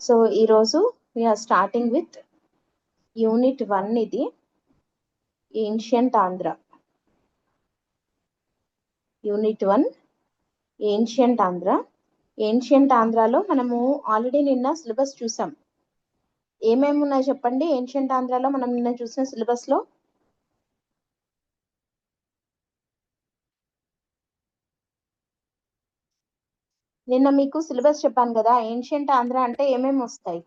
So ఈరోజు we are starting with unit 1. ఇది ancient Andhra. Unit 1 ancient Andhra. Ancient ఆంధ్రాలో మనము ఆల్రెడీ నిన్న సిలబస్ చూసాం. ఏమేమి ఉన్నాయి చెప్పండి ఏన్షియంట్ ఆంధ్రాలో మనం నిన్న చూసిన సిలబస్ లో? నిన్న మీకు సిలబస్ చెప్పాను కదా, ఏన్షియంట్ ఆంధ్ర అంటే ఏమేమి వస్తాయి?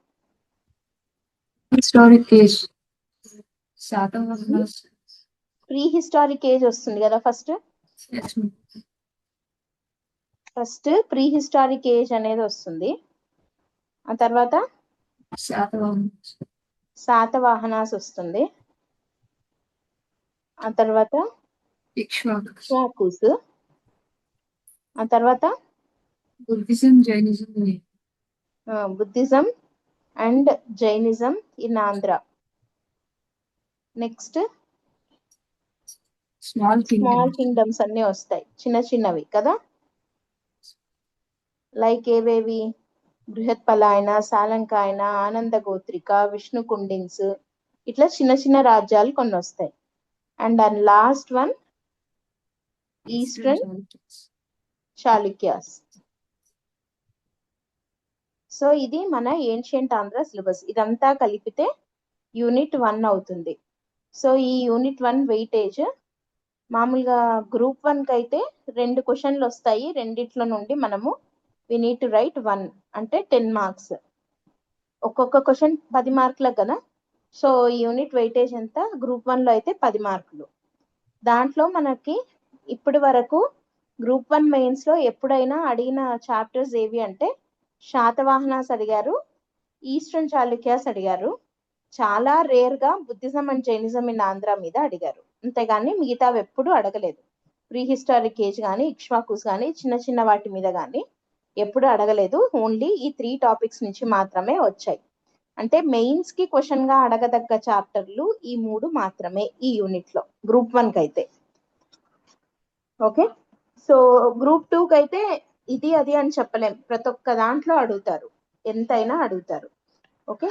Historic age, Satavahanas, pre historic age వస్తుంది కదా. ఫస్ట్ ప్రీ హిస్టారిక్ ఏజ్ అనేది వస్తుంది. ఆ తర్వాత శాతవాహనాస్ వస్తుంది. ఆ తర్వాత ఇక్ష్వాకుస్. ఆ తర్వాత Buddhism, Jainism, Buddhism and Jainism in Andhra. Next small kingdoms అన్ని వస్తాయి, చిన్న చిన్నవి కదా. లైక్ ఏవేవి? బృహత్పలాయన, సాలంకాయన, ఆనంద గోత్రిక, విష్ణు కుండిన్స్, ఇట్లా చిన్న చిన్న రాజ్యాలు కొన్ని వస్తాయి. And last one eastern Chalukyas. So ఇది మన ఏన్షియంట్ ఆంధ్ర సిలబస్. ఇదంతా కలిపితే యూనిట్ 1 అవుతుంది. సో ఈ యూనిట్ 1 వెయిటేజ్ మామూలుగా గ్రూప్ 1 కి అయితే 2 క్వశ్చన్లు వస్తాయి. రెండిట్లో నుండి మనము వి నీడ్ టు రైట్ 1, అంటే 10 మార్క్స్. ఒక్కొక్క క్వశ్చన్ 10 మార్కులకు కదా. సో యూనిట్ వెయిటేజ్ ఎంత? గ్రూప్ 1 లో అయితే 10 మార్కులు. దాంట్లో మనకి ఇప్పటి వరకు గ్రూప్ 1 మెయిన్స్ లో ఎప్పుడైనా అడిగిన చాప్టర్స్ ఏవి అంటే శాతవాహనాస్ అడిగారు, ఈస్టర్న్ చాళుక్యాస్ అడిగారు, చాలా రేర్ గా Buddhism and Jainism in Andhra మీద అడిగారు. అంతేగాని మిగతావి ఎప్పుడు అడగలేదు. ప్రీ హిస్టారిక్ ఏజ్ కానీ, ఇక్ష్వాకుస్ కానీ, చిన్న చిన్న వాటి మీద కానీ ఎప్పుడు అడగలేదు. ఓన్లీ ఈ 3 టాపిక్స్ నుంచి మాత్రమే వచ్చాయి. అంటే మెయిన్స్ కి క్వశ్చన్ గా అడగదగ్గ చాప్టర్లు ఈ 3 మాత్రమే ఈ యూనిట్ లో, గ్రూప్ 1 కి అయితే. ఓకే, సో గ్రూప్ 2 కి అయితే ఇది అది అని చెప్పలేం, ప్రతి ఒక్క దాంట్లో అడుగుతారు, ఎంతైనా అడుగుతారు. ఓకే,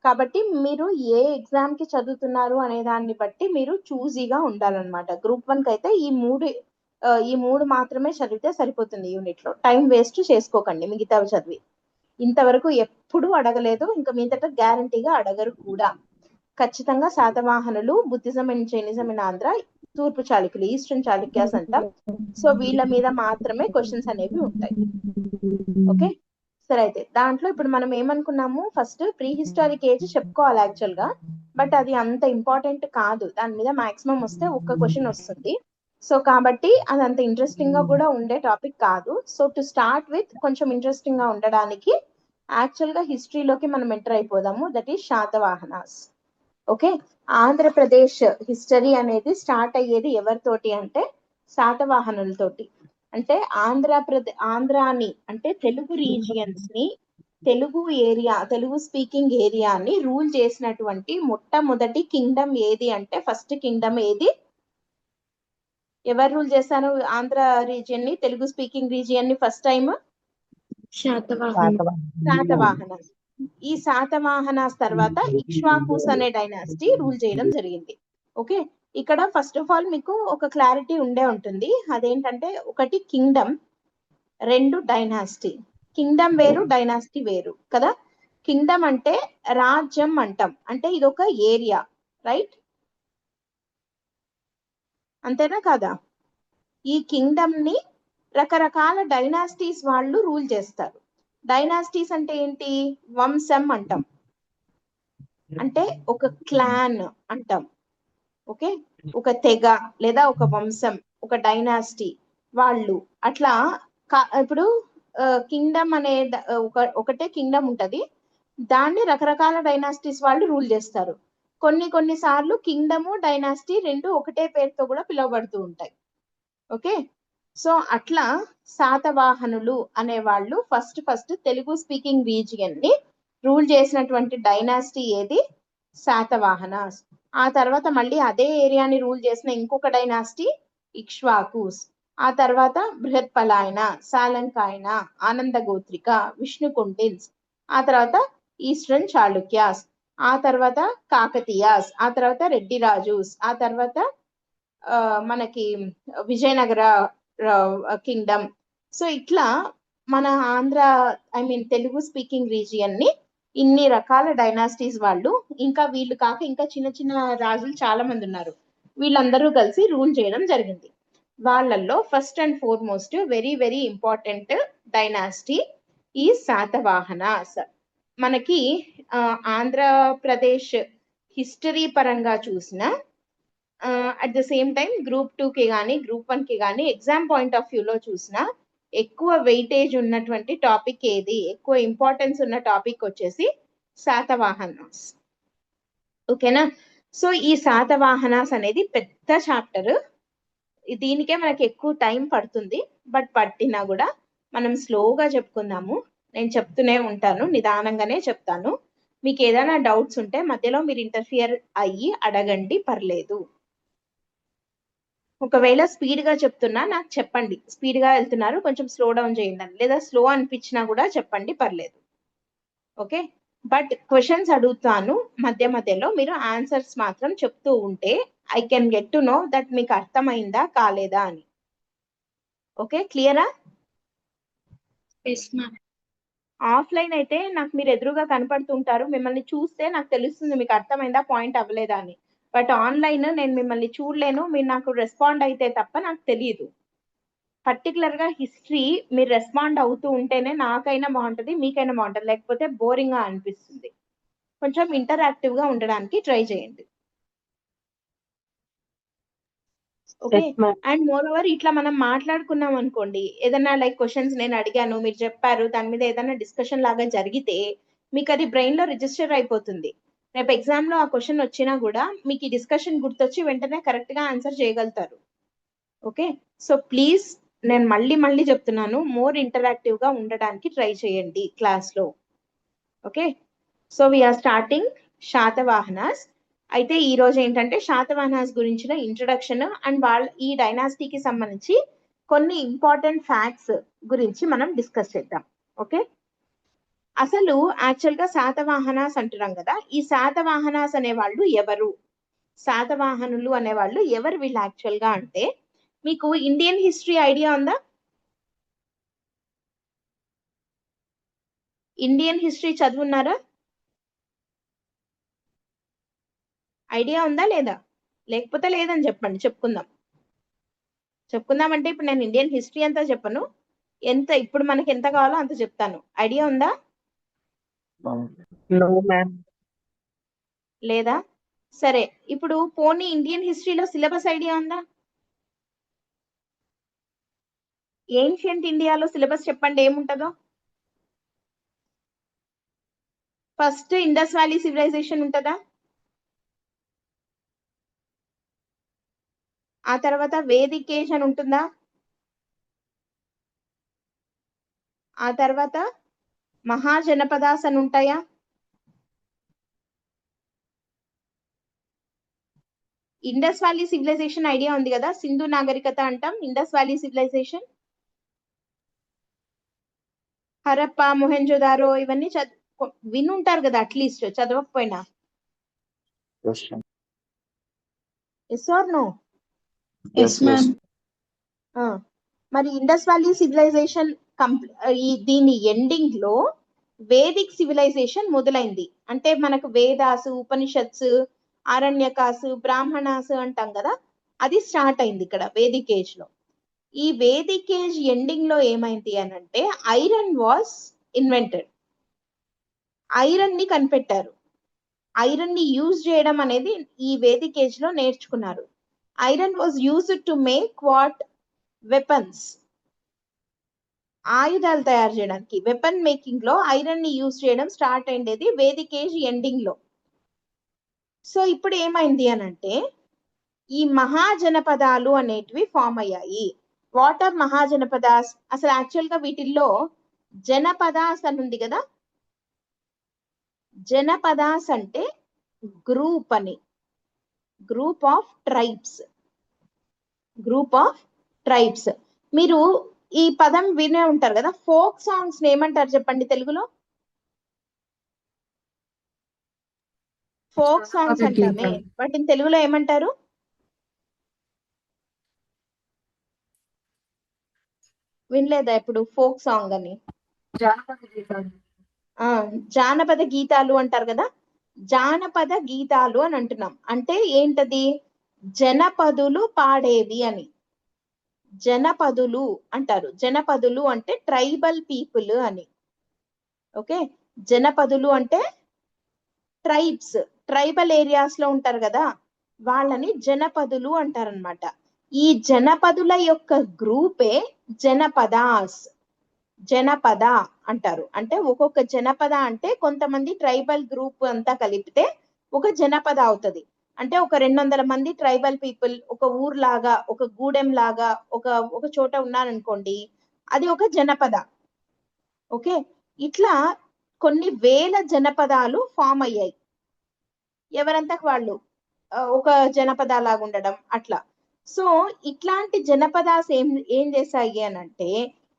కాబట్టి మీరు ఏ ఎగ్జామ్ కి చదువుతున్నారు అనే దాన్ని బట్టి మీరు చూజీగా ఉండాలన్నమాట. గ్రూప్ 1 కి అయితే ఈ మూడు మాత్రమే చదివితే సరిపోతుంది యూనిట్ లో. టైం వేస్ట్ చేసుకోకండి మిగతావి చదివి. ఇంతవరకు ఎప్పుడు అడగలేదు, ఇంకా మీదట గ్యారంటీగా అడగరు కూడా. ఖచ్చితంగా శాతవాహనులు, Buddhism and Jainism in Andhra, తూర్పు చాళుక్యులు, ఈస్టర్న్ చాళుక్యాస్ అంటాం. సో వీళ్ళ మీద మాత్రమే క్వశ్చన్స్ అనేవి ఉంటాయి. ఓకే, సరే. అయితే దాంట్లో ఇప్పుడు మనం ఏమనుకున్నాము, ఫస్ట్ ప్రీ హిస్టారిక్ ఏజ్ చెప్పుకోవాలి యాక్చువల్ గా, బట్ అది అంత ఇంపార్టెంట్ కాదు. దాని మీద మాక్సిమం వస్తే ఒక్క క్వశ్చన్ వస్తుంది. సో కాబట్టి అది అంత ఇంట్రెస్టింగ్ గా కూడా ఉండే టాపిక్ కాదు. సో టు స్టార్ట్ విత్ కొంచెం ఇంట్రెస్టింగ్ గా ఉండడానికి యాక్చువల్ గా హిస్టరీలోకి మనం ఎంటర్ అయిపోదాము. That is Satavahanas. Okay, Andhra Pradesh history అనేది స్టార్ట్ అయ్యేది ఎవరితోటి అంటే శాతవాహనులతోటి. అంటే ఆంధ్రాని అంటే తెలుగు రీజియన్స్ ని, తెలుగు ఏరియా, తెలుగు స్పీకింగ్ ఏరియాని రూల్ చేసినటువంటి మొట్టమొదటి కింగ్డమ్ ఏది అంటే, ఫస్ట్ కింగ్డమ్ ఏది? ఎవరు రూల్ చేశారు ఆంధ్ర రీజియన్ ని, తెలుగు స్పీకింగ్ రీజియన్ ని ఫస్ట్ టైం? శాతవాహన. ఈ శాతవాహనాస్ తర్వాత ఇక్ష్వాకుస్ అనే డైనాసిటీ రూల్ చేయడం జరిగింది. ఓకే, ఇక్కడ ఫస్ట్ ఆఫ్ ఆల్ మీకు ఒక క్లారిటీ ఉండే ఉంటుంది. అదేంటంటే, ఒకటి కింగ్డమ్, 2 డైనాసిటీ. కింగ్డమ్ వేరు, డైనాసిటీ వేరు కదా. కింగ్డమ్ అంటే రాజ్యం అంటాం, అంటే ఇది ఒక ఏరియా, రైట్? అంతేనా కాదా? ఈ కింగ్డమ్ ని రకరకాల డైనాసిటీస్ వాళ్ళు రూల్ చేస్తారు. డైనాసిటీస్ అంటే ఏంటి? వంశం అంటాం, అంటే ఒక క్లాన్ అంటాం. ఓకే, ఒక తెగ లేదా ఒక వంశం, ఒక డైనాసిటీ వాళ్ళు అట్లా. ఇప్పుడు కింగ్డమ్ అనే ఒకటే కింగ్డమ్ ఉంటది, దాన్ని రకరకాల డైనాసిటీస్ వాళ్ళు రూల్ చేస్తారు. కొన్ని సార్లు కింగ్డమ్, డైనాసిటీ రెండు ఒకటే పేరుతో కూడా పిలువబడుతూ ఉంటాయి. ఓకే, సో అట్లా శాతవాహనులు అనే వాళ్ళు ఫస్ట్ తెలుగు స్పీకింగ్ రీజియన్ ని రూల్ చేసినటువంటి డైనాసిటీ ఏది? శాతవాహనాస్. ఆ తర్వాత మళ్ళీ అదే ఏరియాని రూల్ చేసిన ఇంకొక డైనాసిటీ ఇక్ష్వాకుస్. ఆ తర్వాత బృహత్పలాయన, సాలంకాయన, ఆనంద గోత్రిక, విష్ణు కుండిన్స్. ఆ తర్వాత ఈస్టర్న్ చాళుక్యాస్, ఆ తర్వాత కాకతీయాస్, ఆ తర్వాత రెడ్డి రాజుస్, ఆ తర్వాత మనకి విజయనగర కింగ్డమ్. సో ఇట్లా మన ఆంధ్ర తెలుగు స్పీకింగ్ రీజియన్ ని ఇన్ని రకాల డైనాసిటీస్ వాళ్ళు, ఇంకా వీళ్ళు కాక ఇంకా చిన్న చిన్న రాజులు చాలా మంది ఉన్నారు, వీళ్ళందరూ కలిసి రూల్ చేయడం జరిగింది. వాళ్ళల్లో first and foremost very very important dynasty ఈ శాతవాహనాస్. మనకి ఆంధ్రప్రదేశ్ హిస్టరీ పరంగా చూసిన at the same time group 2కి కానీ గ్రూప్ 1కి కానీ ఎగ్జామ్ పాయింట్ ఆఫ్ వ్యూలో చూసిన ఎక్కువ వెయిటేజ్ ఉన్నటువంటి టాపిక్ ఏది, ఎక్కువ ఇంపార్టెన్స్ ఉన్న టాపిక్ వచ్చేసి శాతవాహనాస్. ఓకేనా? సో ఈ శాతవాహనాస్ అనేది పెద్ద చాప్టర్, దీనికే మనకి ఎక్కువ టైం పడుతుంది. బట్ పట్టినా కూడా మనం స్లోగా చెప్పుకుందాము. నేను చెప్తూనే ఉంటాను, నిదానంగానే చెప్తాను. మీకు ఏదైనా డౌట్స్ ఉంటే మధ్యలో మీరు ఇంటర్ఫియర్ అయ్యి అడగండి, పర్లేదు. ఒకవేళ స్పీడ్ గా చెప్తున్నా నాకు చెప్పండి, స్పీడ్ గా వెళ్తున్నారు కొంచెం స్లో డౌన్ చేయండి అని, లేదా స్లో అనిపించినా కూడా చెప్పండి, పర్లేదు. ఓకే, బట్ క్వశ్చన్స్ అడుగుతాను మధ్య మధ్యలో, మీరు ఆన్సర్స్ మాత్రం చెప్తూ ఉంటే I can get to know that మీకు అర్థమైందా కాలేదా అని. ఓకే, క్లియరా? ఆఫ్లైన్ అయితే నాకు మీరు ఎదురుగా కనపడుతుంటారు, మిమ్మల్ని చూస్తే నాకు తెలుస్తుంది మీకు అర్థమైందా పాయింట్ అవ్వలేదా అని. బట్ ఆన్లైన్ నేను మిమ్మల్ని చూడలేను, మీరు నాకు రెస్పాండ్ అయితే తప్ప నాకు తెలియదు. పర్టికులర్ గా హిస్టరీ మీరు రెస్పాండ్ అవుతూ ఉంటేనే నాకైనా బాగుంటుంది, మీకైనా బాగుంటుంది, లేకపోతే బోరింగ్ గా అనిపిస్తుంది. కొంచెం ఇంటరాక్టివ్ గా ఉండడానికి ట్రై చేయండి. ఓకే, అండ్ మోర్ ఓవర్ ఇట్లా మనం మాట్లాడుకున్నాం అనుకోండి, ఏదైనా లైక్ క్వశ్చన్స్ నేను అడిగాను మీరు చెప్పారు, దాని మీద ఏదైనా డిస్కషన్ లాగా జరిగితే మీకు అది బ్రెయిన్ లో రిజిస్టర్ అయిపోతుంది. రేపు ఎగ్జామ్ లో ఆ క్వశ్చన్ వచ్చినా కూడా మీకు ఈ డిస్కషన్ గుర్తొచ్చి వెంటనే కరెక్ట్ గా ఆన్సర్ చేయగలుగుతారు. ఓకే, సో ప్లీజ్ నేను మళ్ళీ మళ్ళీ చెప్తున్నాను, మోర్ ఇంటరాక్టివ్ గా ఉండడానికి ట్రై చేయండి క్లాస్ లో. Okay, so we are starting Satavahanas. అయితే ఈ రోజు ఏంటంటే శాతవాహనాస్ గురించిన ఇంట్రడక్షన్ అండ్ వాళ్ళ ఈ డైనాసిటీకి సంబంధించి కొన్ని ఇంపార్టెంట్ ఫ్యాక్ట్స్ గురించి మనం డిస్కస్ చేద్దాం. ఓకే, అసలు యాక్చువల్ గా శాతవాహనాస్ అంటున్నాం కదా, ఈ శాతవాహనాస్ అనేవాళ్ళు ఎవరు, శాతవాహనులు అనేవాళ్ళు ఎవరు వీళ్ళు యాక్చువల్ గా అంటే, మీకు ఇండియన్ హిస్టరీ ఐడియా ఉందా? ఇండియన్ హిస్టరీ చదువున్నారా? ఐడియా ఉందా లేదా? లేకపోతే లేదని చెప్పండి, చెప్పుకుందాం అంటే ఇప్పుడు నేను ఇండియన్ హిస్టరీ అంతా చెప్పను, ఇప్పుడు మనకి ఎంత కావాలో అంత చెప్తాను. ఐడియా ఉందా లేదా? సరే, ఇప్పుడు పోనీ ఇండియన్ హిస్టరీలో సిలబస్ ఐడియా ఉందా? ఏన్షియంట్ ఇండియాలో సిలబస్ చెప్పండి ఏముంటుందో. ఫస్ట్ ఇండస్ వ్యాలీ సివిలైజేషన్ ఉంటుందా? ఆ తర్వాత వేదిక్ ఏజ్ అని ఉంటుందా? ఆ తర్వాత మహాజనపదాస్ అని ఉంటాయా? ఇండస్ వ్యాలీ సివిలైజేషన్ ఐడియా ఉంది కదా, సింధు నాగరికత అంటాం, Indus valley civilisation, Harappa, Mohenjodaro ఇవన్నీ వినుంటారు కదా అట్లీస్ట్, చదవకపోయినా. Yes or no? మరి ఇండస్ వ్యాలీ సివిలైజేషన్ దీని ఎండింగ్ లో వేదిక్ సివిలైజేషన్ మొదలైంది. అంటే మనకు వేదాసు, ఉపనిషత్స్, ఆరణ్యకాసు, బ్రాహ్మణాసు అంటాం కదా, అది స్టార్ట్ అయింది ఇక్కడ వేదిక్ ఏజ్ లో. ఈ వేదిక్ ఏజ్ ఎండింగ్ లో ఏమైంది అని అంటే ఐరన్ వాస్ ఇన్వెంటెడ్, ఐరన్ ని కనిపెట్టారు. ఐరన్ ని యూజ్ చేయడం అనేది ఈ వేదిక్ ఏజ్ లో నేర్చుకున్నారు. Iron was used to make what? Weapons, ఆయుధాలు తయారు చేయడానికి, వెపన్ మేకింగ్ లో ఐరన్ ని యూజ్ చేయడం స్టార్ట్ అయ్యేది వేదిక్ ఏజ్ ఎండింగ్ లో. సో ఇప్పుడు ఏమైంది అని అంటే ఈ మహాజనపదాలు అనేటివి ఫామ్ అయ్యాయి. What are Mahajanapadas? అసలు యాక్చువల్ గా వీటిల్లో జనపదాస్ అని ఉంది కదా, జనపదాస్ అంటే గ్రూప్ అని, group of tribes, group of tribes. మీరు ఈ పదం వినే ఉంటారు కదా, ఫోక్ సాంగ్స్ ఏమంటారు చెప్పండి తెలుగులో? ఫోక్ సాంగ్స్ అంటామే, వాటిని తెలుగులో ఏమంటారు? వినలేదా ఇప్పుడు ఫోక్ సాంగ్ అని? జానపద గీతాలు. జానపద గీతాలు అంటారు కదా, జానపద గీతాలు అని అంటున్నాం. అంటే ఏంటది? జనపదులు పాడేవి అని. జనపదులు అంటారు. జనపదులు అంటే ట్రైబల్ పీపుల్ అని. ఓకే, జనపదులు అంటే ట్రైబ్స్, ట్రైబల్ ఏరియాస్ లో ఉంటారు కదా, వాళ్ళని జనపదులు అంటారనమాట. ఈ జనపదుల యొక్క గ్రూపే జనపదాస్. జనపద అంటారు. అంటే ఒక్కొక్క జనపద అంటే కొంతమంది ట్రైబల్ గ్రూప్ అంతా కలిపితే ఒక జనపద అవుతుంది. అంటే ఒక 200 మంది ట్రైబల్ పీపుల్ ఒక ఊర్లాగా, ఒక గూడెం లాగా, ఒక చోట ఉన్నారనుకోండి, అది ఒక జనపద. ఓకే, ఇట్లా కొన్ని వేల జనపదాలు ఫామ్ అయ్యాయి. ఎవరంతకు వాళ్ళు ఒక జనపద లాగా ఉండడం అట్లా. సో ఇట్లాంటి జనపదాస్ ఏం చేశాయి అని అంటే,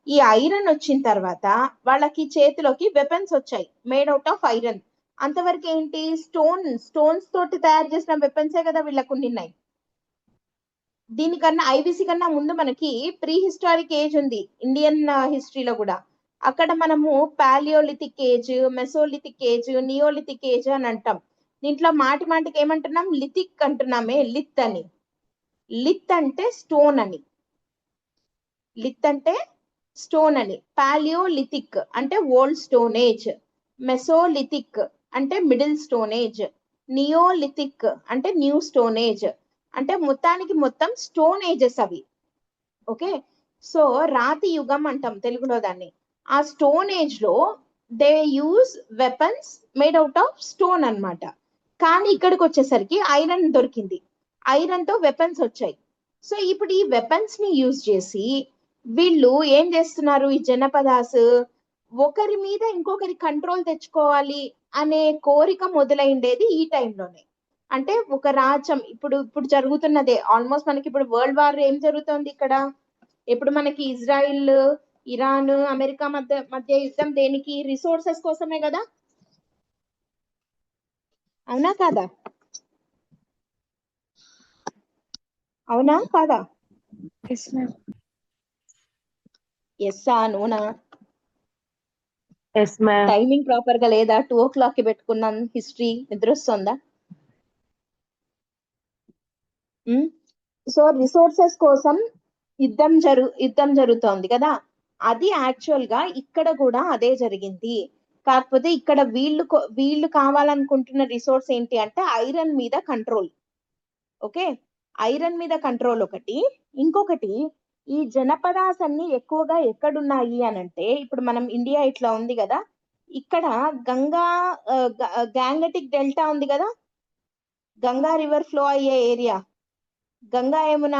ఈ ఐరన్ వచ్చిన తర్వాత వాళ్ళకి చేతిలోకి వెపన్స్ వచ్చాయి మేడ్ అవుట్ ఆఫ్ ఐరన్. అంతవరకు ఏంటి? స్టోన్స్ తోటి తయారు చేసిన వెపన్సే కదా వీళ్ళకు ఉన్నాయి. దీనికన్నా ఐబీసీ కన్నా ముందు మనకి ప్రీ హిస్టారిక్ ఏజ్ ఉంది ఇండియన్ హిస్టరీలో కూడా. అక్కడ మనము palaeolithic age, mesolithic age, neolithic age అని అంటాం. దీంట్లో మాటికి ఏమంటున్నాం? లిథిక్ అంటున్నామే, లిత్ అని. లిత్ అంటే స్టోన్ అని. లిత్ అంటే స్టోన్ అని. పాలియోలిథిక్ అంటే ఓల్డ్ స్టోన్ ఏజ్. మెసోలిథిక్ అంటే మిడిల్ స్టోన్ ఏజ్. నియోలిథిక్ అంటే న్యూ స్టోన్ ఏజ్. అంటే మొత్తం స్టోన్ ఏజెస్ అవి. ఓకే, సో రాతి యుగం అంటాం తెలుగులో దాన్ని. ఆ స్టోన్ ఏజ్ లో they use weapons made out of stone అన్నమాట. కానీ ఇక్కడికి వచ్చేసరికి ఐరన్ దొరికింది, ఐరన్ తో వెపన్స్ వచ్చాయి. సో ఇప్పుడు ఈ వెపన్స్ ని యూజ్ చేసి వీళ్ళు ఏం చేస్తున్నారు? ఈ జనపదాస్ ఒకరి మీద ఇంకొకరి కంట్రోల్ తెచ్చుకోవాలి అనే కోరిక మొదలైండేది ఈ టైంలోనే. అంటే ఒక రాజ్యం ఇప్పుడు జరుగుతున్నదే ఆల్మోస్ట్ మనకి. ఇప్పుడు వరల్డ్ వార్ ఏం జరుగుతోంది ఇక్కడ? ఇప్పుడు మనకి ఇజ్రాయిల్, ఇరాన్, అమెరికా మధ్య యుద్ధం దేనికి? రిసోర్సెస్ కోసమే కదా, అవునా కాదా? అవునా కాదా? ఎస్సా నూనా? టైమింగ్ ప్రాపర్ గా లేదా? 2 o'clock కి పెట్టుకున్నాం హిస్టరీ, నిద్ర వస్తుందా? సో రిసోర్సెస్ కోసం యుద్ధం జరుగుతోంది కదా, అది యాక్చువల్ గా ఇక్కడ కూడా అదే జరిగింది. కాకపోతే ఇక్కడ వీళ్ళు కావాలనుకుంటున్న రిసోర్స్ ఏంటి అంటే ఐరన్ మీద కంట్రోల్. ఓకే, ఐరన్ మీద కంట్రోల్ ఒకటి. ఇంకొకటి, ఈ జనపదాస్ అన్ని ఎక్కువగా ఎక్కడున్నాయి అని అంటే, ఇప్పుడు మనం ఇండియా ఇట్లా ఉంది కదా, ఇక్కడ గ్యాంగటిక్ డెల్టా ఉంది కదా, గంగా రివర్ ఫ్లో అయ్యే ఏరియా, గంగా యమున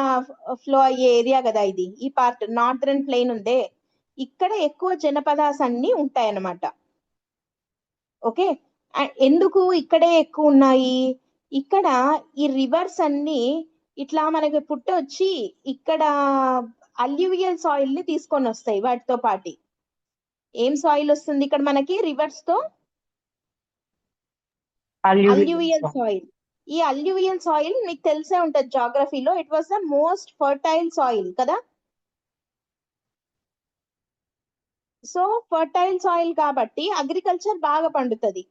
ఫ్లో అయ్యే ఏరియా కదా ఇది. ఈ పార్ట్ నార్థరన్ ప్లెయిన్ ఉందే, ఇక్కడ ఎక్కువ జనపదాస్ అన్ని ఉంటాయన్నమాట. ఓకే, ఎందుకు ఇక్కడే ఎక్కువ ఉన్నాయి? ఇక్కడ ఈ రివర్స్ అన్ని ఇట్లా మనకి పుట్టొచ్చి ఇక్కడ అల్యూవియల్ సాయిల్ ని తీసుకొని వస్తాయి వాటితో పాటి. ఏం సాయిల్ వస్తుంది ఇక్కడ మనకి రివర్స్ తో? Alluvial soil. ఈ అల్యూవియల్ సాయిల్ మీకు తెలిసే ఉంటది జాగ్రఫీలో, it was the most fertile soil కదా. సో ఫర్టైల్ సాయిల్ కాబట్టి అగ్రికల్చర్ బాగా పండుతుంది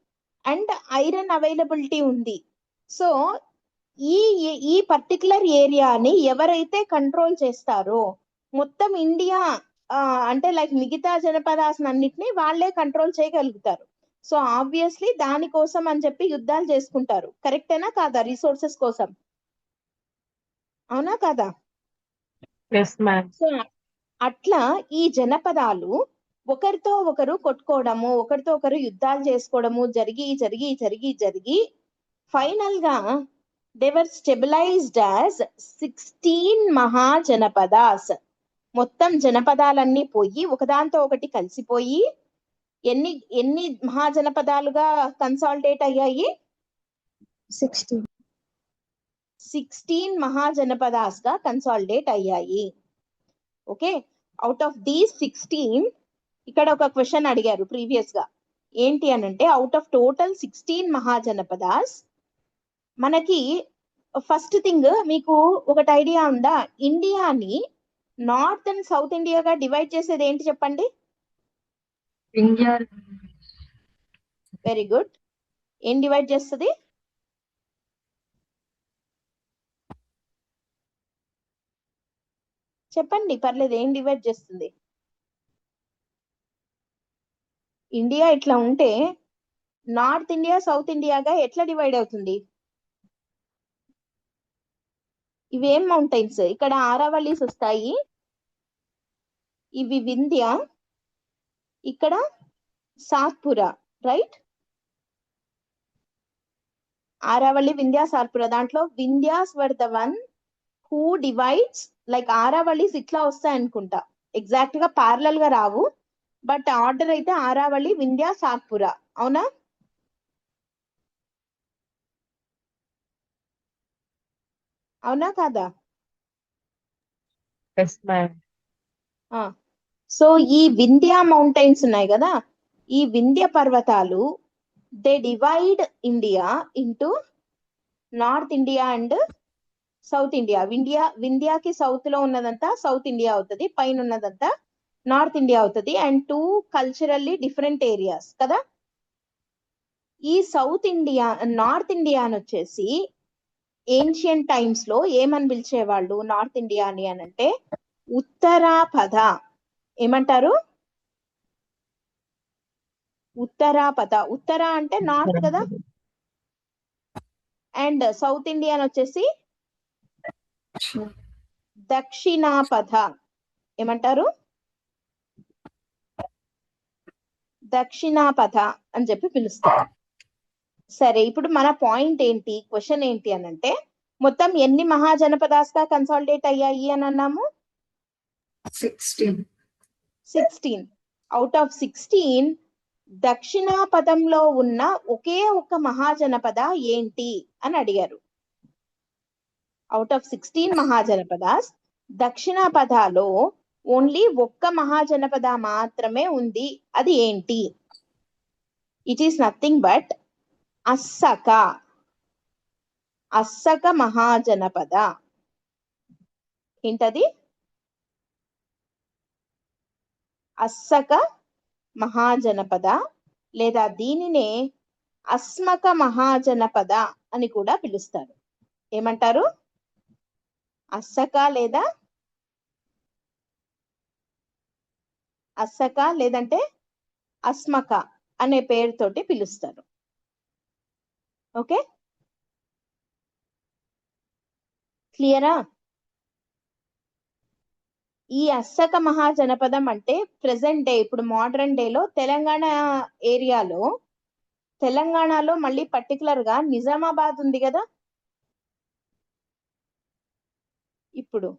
అండ్ ఐరన్ అవైలబిలిటీ ఉంది. సో ఈ పర్టికులర్ ఏరియాని ఎవరైతే కంట్రోల్ చేస్తారో మొత్తం ఇండియా అంటే లైక్ మిగతా జనపదాస్ అన్నిటిని వాళ్ళే కంట్రోల్ చేయగలుగుతారు. సో ఆబ్వియస్లీ దానికోసం అని చెప్పి యుద్ధాలు చేసుకుంటారు. కరెక్టేనా కాదా? రిసోర్సెస్ కోసం, అవునా కాదా? సో అట్లా ఈ జనపదాలు ఒకరితో ఒకరు కొట్టుకోవడము, ఒకరితో ఒకరు యుద్ధాలు చేసుకోవడము జరిగి ఫైనల్ గా they were stabilised as 16 mahajanapadas. మొత్తం జనపదాలన్నీ పోయి ఒకదాంతో ఒకటి కలిసిపోయి ఎన్ని మహాజనపదాలుగా కన్సాలిడేట్ అయ్యాయి? 16 మహాజనపదాస్ గా కన్సాలిడేట్ అయ్యాయి. ఓకే, అవుట్ ఆఫ్ దీస్ 16 ఇక్కడ ఒక క్వశ్చన్ అడిగారు ప్రీవియస్ గా, ఏంటి అనంటే అవుట్ ఆఫ్ టోటల్ 16 మహాజనపదాస్ మనకి ఫస్ట్ థింగ్ మీకు ఒకటి ఐడియా ఉందా? ఇండియాని నార్త్ అండ్ సౌత్ ఇండియాగా డివైడ్ చేసేది ఏంటి చెప్పండి? India very good. ఏం డివైడ్ చేస్తుంది? చెప్పండి, పర్లేదు. ఏం డివైడ్ చేస్తుంది? ఇండియా ఇట్లా ఉంటే నార్త్ ఇండియా సౌత్ ఇండియాగా ఎట్లా డివైడ్ అవుతుంది? ఇవేం మౌంటైన్స్? ఇక్కడ ఆరావళీస్ వస్తాయి, ఇవి వింధ్య, ఇక్కడ సాత్పురా, రైట్? ఆరావళి, వింధ్య, సాత్పురా. దాంట్లో Vindhyas were the one who divides, like Aravalis ఇట్లా వస్తాయి అనుకుంటా, ఎగ్జాక్ట్ గా ప్యారలల్ గా రావు, బట్ ఆర్డర్ అయితే ఆరావళి, వింధ్య, సాత్పురా. అవునా? అవునా కాదా? Yes ma'am. సో ఈ వింధ్య మౌంటైన్స్ ఉన్నాయి కదా, ఈ వింధ్య పర్వతాలు they divide India into north India and south India. వింధ్యాకి సౌత్ లో ఉన్నదంతా సౌత్ ఇండియా అవుతుంది, పైన ఉన్నదంతా నార్త్ ఇండియా అవుతుంది, and two culturally different areas కదా. ఈ సౌత్ ఇండియా, నార్త్ ఇండియా అని వచ్చేసి ఏన్షియంట్ టైమ్స్ లో ఏమని పిలిచేవాళ్ళు నార్త్ ఇండియాని అని అంటే ఉత్తరాపథ. ఏమంటారు? ఉత్తరాపథ. ఉత్తర అంటే నార్త్ కదా, అండ్ సౌత్ ఇండియా అని వచ్చేసి దక్షిణాపథ. ఏమంటారు? దక్షిణాపథ అని చెప్పి పిలుస్తారు. సరే, ఇప్పుడు మన పాయింట్ ఏంటి, క్వశ్చన్ ఏంటి అని అంటే మొత్తం ఎన్ని మహాజనపదాస్గా కన్సాలిడేట్ అయ్యాయి అని అన్నాము? 16. అవుట్ ఆఫ్ 16 దక్షిణాపథంలో ఉన్న ఒకే ఒక్క మహాజనపద ఏంటి అని అడిగారు. అవుట్ ఆఫ్ 16 మహాజనపదాస్, దక్షిణాపథలో ఓన్లీ ఒక్క మహాజనపద మాత్రమే ఉంది. అది ఏంటి? It is nothing but Assaka. Assaka mahajanapada. ఏంటది? అస్సక మహాజనపద, లేదా దీనినే అస్మక మహాజనపద అని కూడా పిలుస్తారు. ఏమంటారు? అస్సక లేదా అస్సక లేదంటే అస్మక అనే పేరుతోటి పిలుస్తారు. ఓకే, క్లియరా? ఈ అస్సక మహాజనపదం అంటే ప్రెసెంట్ డే, ఇప్పుడు మోడర్న్ డేలో తెలంగాణ ఏరియాలో, తెలంగాణలో మళ్ళీ పర్టికులర్ గా నిజామాబాద్ ఉంది కదా, ఇప్పుడు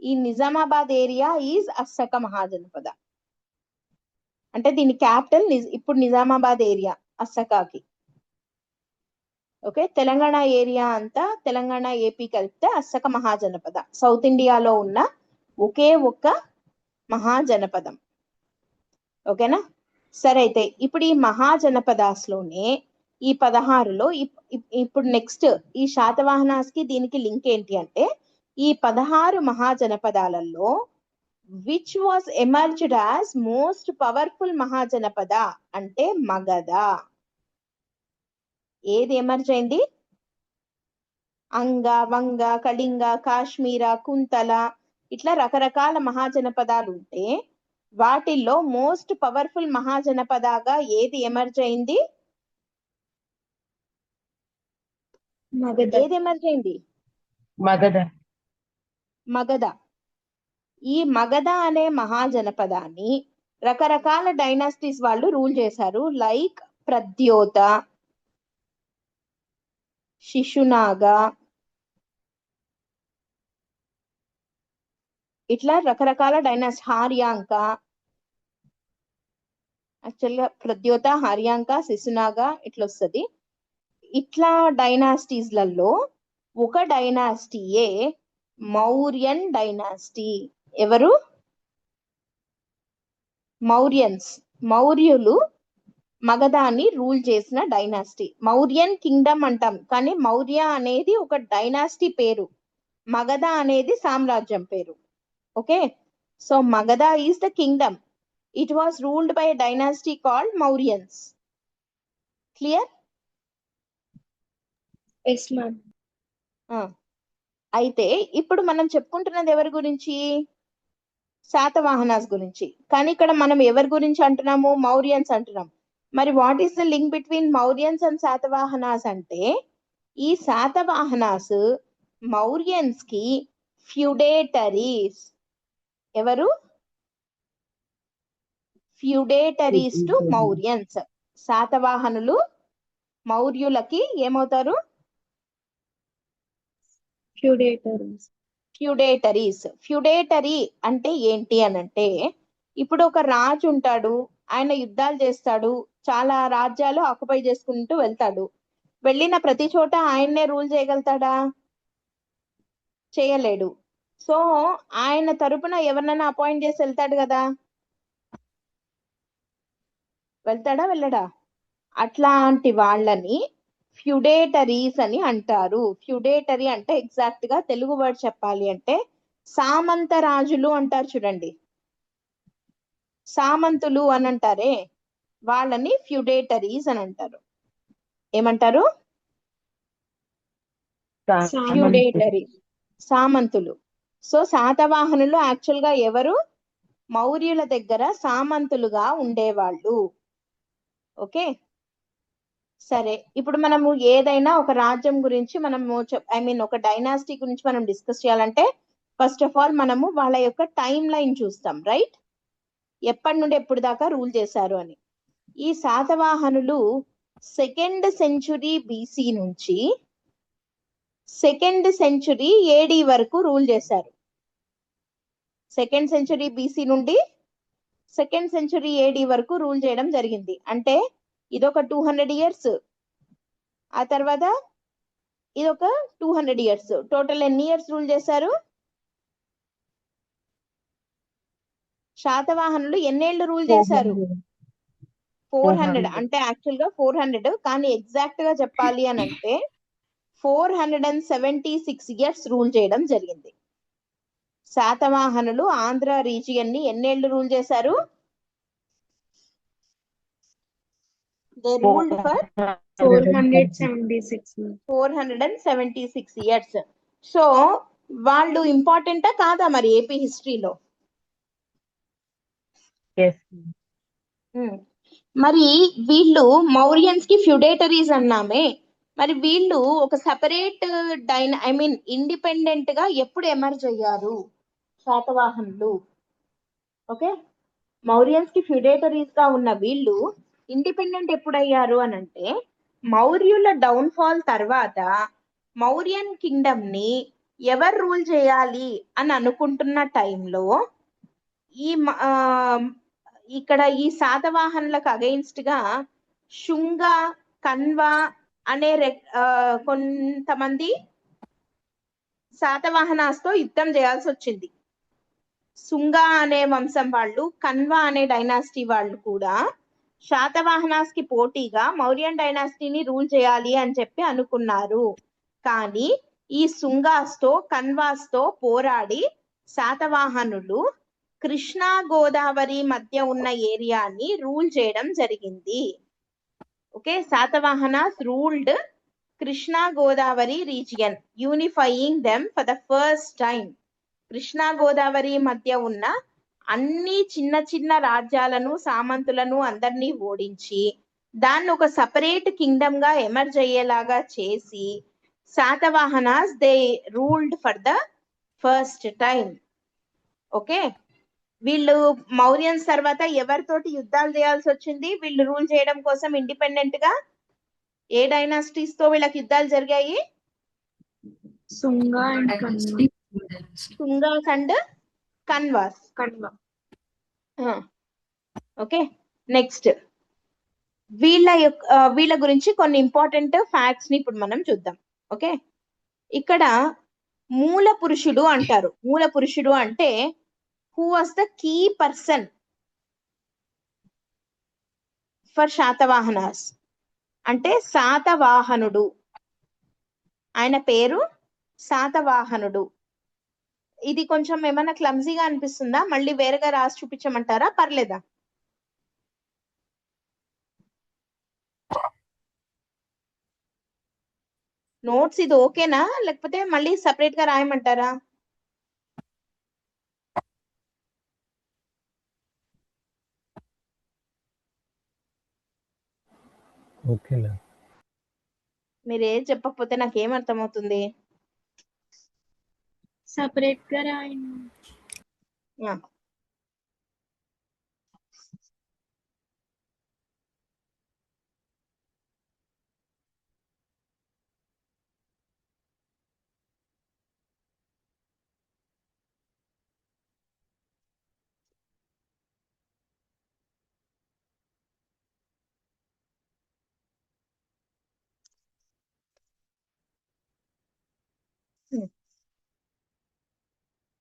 ఈ నిజామాబాద్ ఏరియా ఈజ్ అస్సక మహాజనపద. అంటే దీని క్యాపిటల్ ఇప్పుడు నిజామాబాద్ ఏరియా అస్సకాకి. ఓకే, తెలంగాణ ఏరియా అంతా, తెలంగాణ ఏపీ కలిపితే అస్సక మహాజనపద సౌత్ ఇండియాలో ఉన్న ఒకే ఒక్క మహాజనపదం. ఓకేనా? సరే, అయితే ఇప్పుడు ఈ మహాజనపదాస్లోనే ఈ 16లో ఇప్పుడు నెక్స్ట్ ఈ శాతవాహనాస్కి దీనికి లింక్ ఏంటి అంటే ఈ 16 మహాజనపదాలలో which was emerged as most powerful mahajanapada అంటే మగధ. ఏది ఎమర్జ్ అయింది? అంగ, వంగ, కళింగ, కాశ్మీర, కుంతల, ఇట్లా రకరకాల మహాజనపదాలు ఉంటే వాటిల్లో మోస్ట్ పవర్ఫుల్ మహాజనపదగా ఏది ఎమర్జ్ అయింది? ఏది ఎమర్జ్ అయింది? మగధ. ఈ మగధ అనే మహాజనపదాన్ని రకరకాల డైనాసిటీస్ వాళ్ళు రూల్ చేశారు, లైక్ ప్రద్యోత, శిశునాగ, ఇట్లా రకరకాల డైనాసిటీ, హార్యాంక. యాక్చువల్గా ప్రద్యోత, హార్యాంక, శిశునాగ ఇట్లా వస్తుంది. ఇట్లా డైనాసిటీస్లలో ఒక డైనాసిటీయే మౌర్యన్ డైనాసిటీ. ఎవరు? మౌర్యన్స్. మౌర్యులు మగధాని రూల్ చేసిన డైనాసిటీ. మౌర్యన్ కింగ్డమ్ అంటాం, కానీ మౌర్య అనేది ఒక డైనాసిటీ పేరు, మగధ అనేది సామ్రాజ్యం పేరు. Okay, so Magadha is the kingdom. It was ruled by dynasty called Mauryans. Clear? Yes ma'am. అయితే ఇప్పుడు మనం చెప్పుకుంటున్నది ఎవరి గురించి? శాతవాహనాస్ గురించి. కానీ ఇక్కడ మనం ఎవరి గురించి అంటున్నాము? మౌర్యన్స్ అంటున్నాం. మరి what is the link between Mauryans and Satavahanas అంటే, ఈ శాతవాహనాస్ మౌర్యన్స్ కి ఫ్యూడేటరీస్. ఎవరు? Feudatories to Mauryans. శాతవాహనులు మౌర్యులకి ఏమవుతారు? ఫ్యూడేటరీస్. ఫ్యూడేటరీస్. ఫ్యూడేటరీ అంటే ఏంటి అనంటే, ఇప్పుడు ఒక రాజు ఉంటాడు, ఆయన యుద్ధాలు చేస్తాడు, చాలా రాజ్యాలు ఆక్యుపై చేసుకుంటూ వెళ్తాడు. వెళ్ళిన ప్రతి చోట ఆయన్నే రూల్ చేయగలుగుతాడా? చేయలేడు. సో ఆయన తరపున ఎవరినైనా అపాయింట్ చేసి వెళ్తాడు కదా, వెళ్తాడా వెళ్ళడా? అట్లాంటి వాళ్ళని ఫ్యూడేటరీస్ అని అంటారు. ఫ్యూడేటరీ అంటే ఎగ్జాక్ట్ గా తెలుగు వర్డ్ చెప్పాలి అంటే సామంత రాజులు అంటారు చూడండి, సామంతులు అని అంటారే, వాళ్ళని ఫ్యూడేటరీస్ అని అంటారు. ఏమంటారు? ఫ్యూడేటరీ, సామంతులు. సో శాతవాహనులు యాక్చువల్ గా ఎవరు? మౌర్యుల దగ్గర సామంతులుగా ఉండేవాళ్ళు. ఓకే, సరే. ఇప్పుడు మనము ఏదైనా ఒక రాజ్యం గురించి మనము ఒక డైనాసిటీ గురించి మనం డిస్కస్ చేయాలంటే ఫస్ట్ ఆఫ్ ఆల్ మనము వాళ్ళ యొక్క టైం లైన్ చూస్తాం, రైట్? ఎప్పటి నుండి ఎప్పుడు దాకా రూల్ చేశారు అని. ఈ శాతవాహనులు 2nd సెంచురీ బీసీ నుంచి 2nd సెంచురీ ఏడి వరకు రూల్ చేశారు. 2nd సెంచురీ బీసీ నుండి 2nd సెంచురీ ఏడి వరకు రూల్ చేయడం జరిగింది. అంటే ఇదొక 200 ఇయర్స్, ఆ తర్వాత ఇదొక 200 ఇయర్స్. టోటల్ ఎన్ని ఇయర్స్ రూల్ చేశారు? శాతవాహనులు ఎన్నేళ్లు రూల్ చేశారు? 400. అంటే యాక్చువల్ గా 400, కానీ ఎగ్జాక్ట్ గా చెప్పాలి అని అంటే 476 ఇయర్స్ రూల్ చేయడం జరిగింది. శాతవాహనులు ఆంధ్ర రీజియన్ ని ఎన్నేళ్లు రూల్ చేశారు? They ruled for 476 ma'am. 476 years. So వాళ్ళు ఇంపార్టెంటా కాదా మరి ఏపీ హిస్టరీలో? మరి వీళ్ళు మౌర్యన్స్ కి ఫ్యూడేటరీస్ అన్నామే, మరి వీళ్ళు ఒక సపరేట్ ఇండిపెండెంట్ గా ఎప్పుడు ఎమర్జ్ అయ్యారు శాతవాహనులు? ఓకే, మౌర్యన్స్ కి ఫ్యూడేటరీస్ గా ఉన్న వీళ్ళు ఇండిపెండెంట్ ఎప్పుడు అయ్యారు అని అంటే, మౌర్యుల డౌన్ ఫాల్ తర్వాత మౌర్యన్ కింగ్డమ్ ని ఎవరు రూల్ చేయాలి అని అనుకుంటున్న టైంలో ఇక్కడ ఈ శాతవాహనులకు అగెయిన్స్ట్ గా శుంగ, కన్వ అనే కొంతమంది శాతవాహనాస్తో యుద్ధం చేయాల్సి వచ్చింది. శుంగ అనే వంశం వాళ్ళు, కన్వ అనే డైనాసిటీ వాళ్ళు కూడా శాతవాహనాస్ కి పోటీగా మౌర్యన్ డైనాసిటీని రూల్ చేయాలి అని చెప్పి అనుకున్నారు. కానీ ఈ శుంగాస్తో కన్వాస్తో పోరాడి శాతవాహనులు కృష్ణా గోదావరి మధ్య ఉన్న ఏరియాని రూల్ చేయడం జరిగింది. Okay, Satavahanas ruled Krishna Godavari region, unifying them for the first time. Krishna Godavari మధ్య ఉన్న అన్ని చిన్న చిన్న రాజ్యాలను, సామంతులను అందరినీ ఓడించి దాన్ని ఒక సపరేట్ కింగ్డమ్ గా ఎమర్జ్ అయ్యేలాగా చేసి Satavahanas they ruled for the first time. Okay, వీళ్ళు మౌర్యన్స్ తర్వాత ఎవరితోటి యుద్ధాలు చేయాల్సి వచ్చింది వీళ్ళు రూల్ చేయడం కోసం ఇండిపెండెంట్ గా? ఏ డైనాసిటీస్ తో వీళ్ళకి యుద్ధాలు జరిగాయి? Sunga and Kanva. Sungas and Kanvas. Kanva. Okay, next వీళ్ళ గురించి కొన్ని ఇంపార్టెంట్ ఫ్యాక్ట్స్ ని ఇప్పుడు మనం చూద్దాం. ఓకే, ఇక్కడ మూల పురుషుడు అంటారు. మూల పురుషుడు అంటే who was the key person for Satavahanas అంటే శాతవాహనుడు, ఆయన పేరు శాతవాహనుడు. ఇది కొంచెం ఏమైనా క్లమ్జీగా అనిపిస్తుందా? మళ్ళీ వేరేగా రాసి చూపించమంటారా? పర్లేదా? నోట్స్ ఇది ఓకేనా, లేకపోతే మళ్ళీ సపరేట్ గా రాయమంటారా? ఓకేనా? మీరు ఏది చెప్పకపోతే నాకేం అర్థమవుతుంది? సెపరేట్ గా రాయండి. ఆ,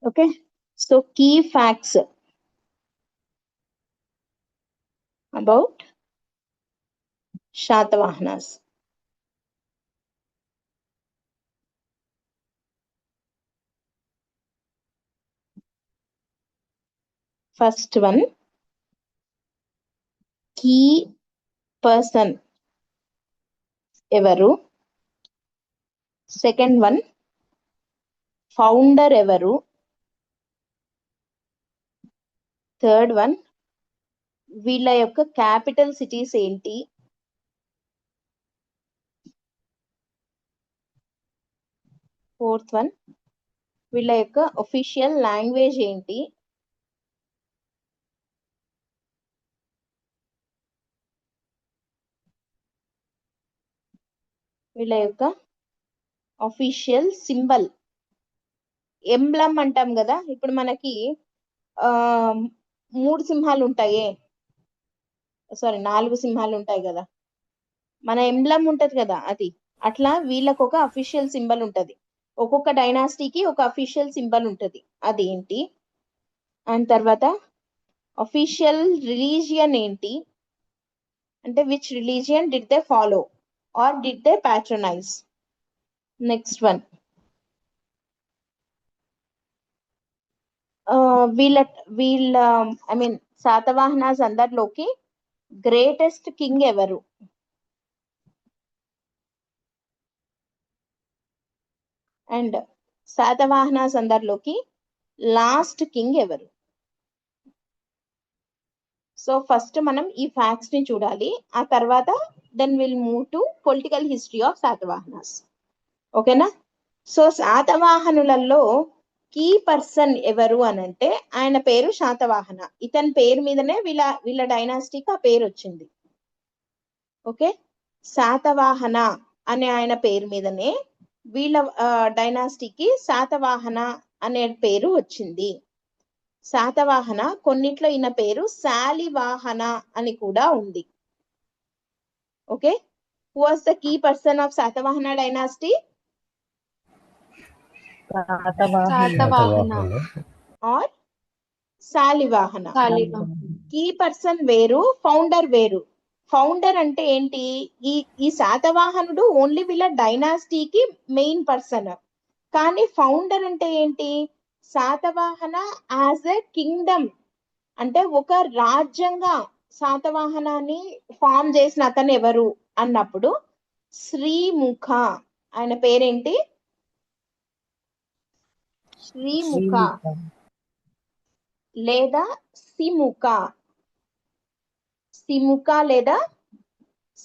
okay. So key facts about Satavahanas. First one, key person ఎవరు. సెకండ్ వన్, ఫౌండర్ ఎవరు. థర్డ్ వన్, వీళ్ళ యొక్క క్యాపిటల్ సిటీస్ ఏంటి. ఫోర్త్ వన్, వీళ్ళ యొక్క ఒఫిషియల్ లాంగ్వేజ్ ఏంటి. వీళ్ళ యొక్క ఒఫిషియల్ సింబల్, ఎంబ్లమ్ అంటాం కదా. ఇప్పుడు మనకి ఆ 3 సింహాలు ఉంటాయే, సారీ 4 సింహాలు ఉంటాయి కదా, మన ఎంబ్లమ్ ఉంటది కదా అది. అట్లా వీళ్ళకు ఒక అఫీషియల్ సింబల్ ఉంటది. ఒక్కొక్క డైనాసిటీకి ఒక అఫీషియల్ సింబల్ ఉంటది, అదేంటి. అండ్ తర్వాత అఫీషియల్ రిలీజియన్ ఏంటి, అంటే which religion did they follow or did they patronise. Next one, వీళ్ళ వీళ్ళ ఐ మీన్ శాతవాహనాస్ అందరిలోకి గ్రేటెస్ట్ కింగ్ ఎవరు. అండ్ శాతవాహనాస్ అందరిలోకి లాస్ట్ కింగ్ ఎవరు. సో ఫస్ట్ మనం ఈ ఫ్యాక్ట్స్ ని చూడాలి, ఆ తర్వాత then will move to political history of Satavahanas. ఓకేనా? సో శాతవాహనులలో కీ పర్సన్ ఎవరు అని అంటే ఆయన పేరు శాతవాహన. ఇతని పేరు మీదనే వీళ్ళ డైనాసిటీకి ఆ పేరు వచ్చింది. ఓకే, శాతవాహన అనే ఆయన పేరు మీదనే వీళ్ళ డైనాసిటీకి శాతవాహన అనే పేరు వచ్చింది. శాతవాహన కొన్నిట్లో ఈయన పేరు శాలివాహన అని కూడా ఉంది. Okay, who was the key person of Satavahana dynasty? Satavahana or Shalivahana. Shalivahana. Key person వేరు, ఫౌండర్ వేరు. ఫౌండర్ అంటే ఏంటి? ఈ శాతవాహనుడు ఓన్లీ వీళ్ళ డైనాసిటీకి మెయిన్ పర్సన్. కానీ ఫౌండర్ అంటే ఏంటి? శాతవాహన యాజ్ ఎ కింగ్డమ్, అంటే ఒక రాజ్యంగా శాతవాహనాన్ని ఫామ్ చేసిన అతను ఎవరు అన్నప్పుడు శ్రీముఖ. ఆయన పేరేంటి? శ్రీముఖ లేదా సిముఖ. సిముఖ లేదా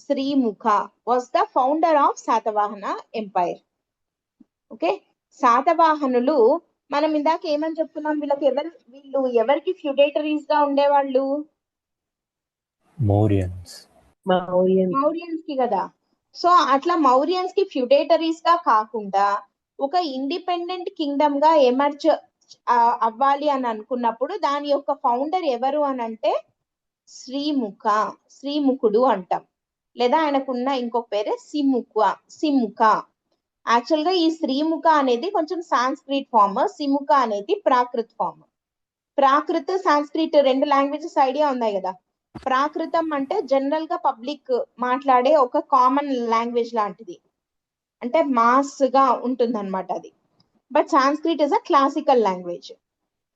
Srimukha was the founder of Satavahana empire. Okay, శాతవాహనులు మనం ఇందాక ఏమని చెప్తున్నాం, వీళ్ళు ఎవరికి ఫ్యూడేటరీస్ గా ఉండేవాళ్ళు? మౌర్యన్స్ కి కదా. సో అట్లా మౌర్యన్స్ కి ఫ్యూడేటరీస్ గా కాకుండా ఒక ఇండిపెండెంట్ కింగ్డమ్ గా ఎమర్జ్ అవ్వాలి అని అనుకున్నప్పుడు దాని యొక్క ఫౌండర్ ఎవరు అని అంటే శ్రీముఖుడు అంటాం. లేదా ఆయనకున్న ఇంకొక పేరే సిముఖ. యాక్చువల్ గా ఈ శ్రీముఖ అనేది కొంచెం సాంస్క్రిట్ ఫామ్, సిముఖ అనేది Prakrit form. Prakrit, Sanskrit 2 languages idea ఉన్నాయి కదా. ప్రాకృతం అంటే జనరల్ గా పబ్లిక్ మాట్లాడే ఒక కామన్ లాంగ్వేజ్ లాంటిది, అంటే మాస్ గా ఉంటుంది అనమాట అది. But Sanskrit is a classical language.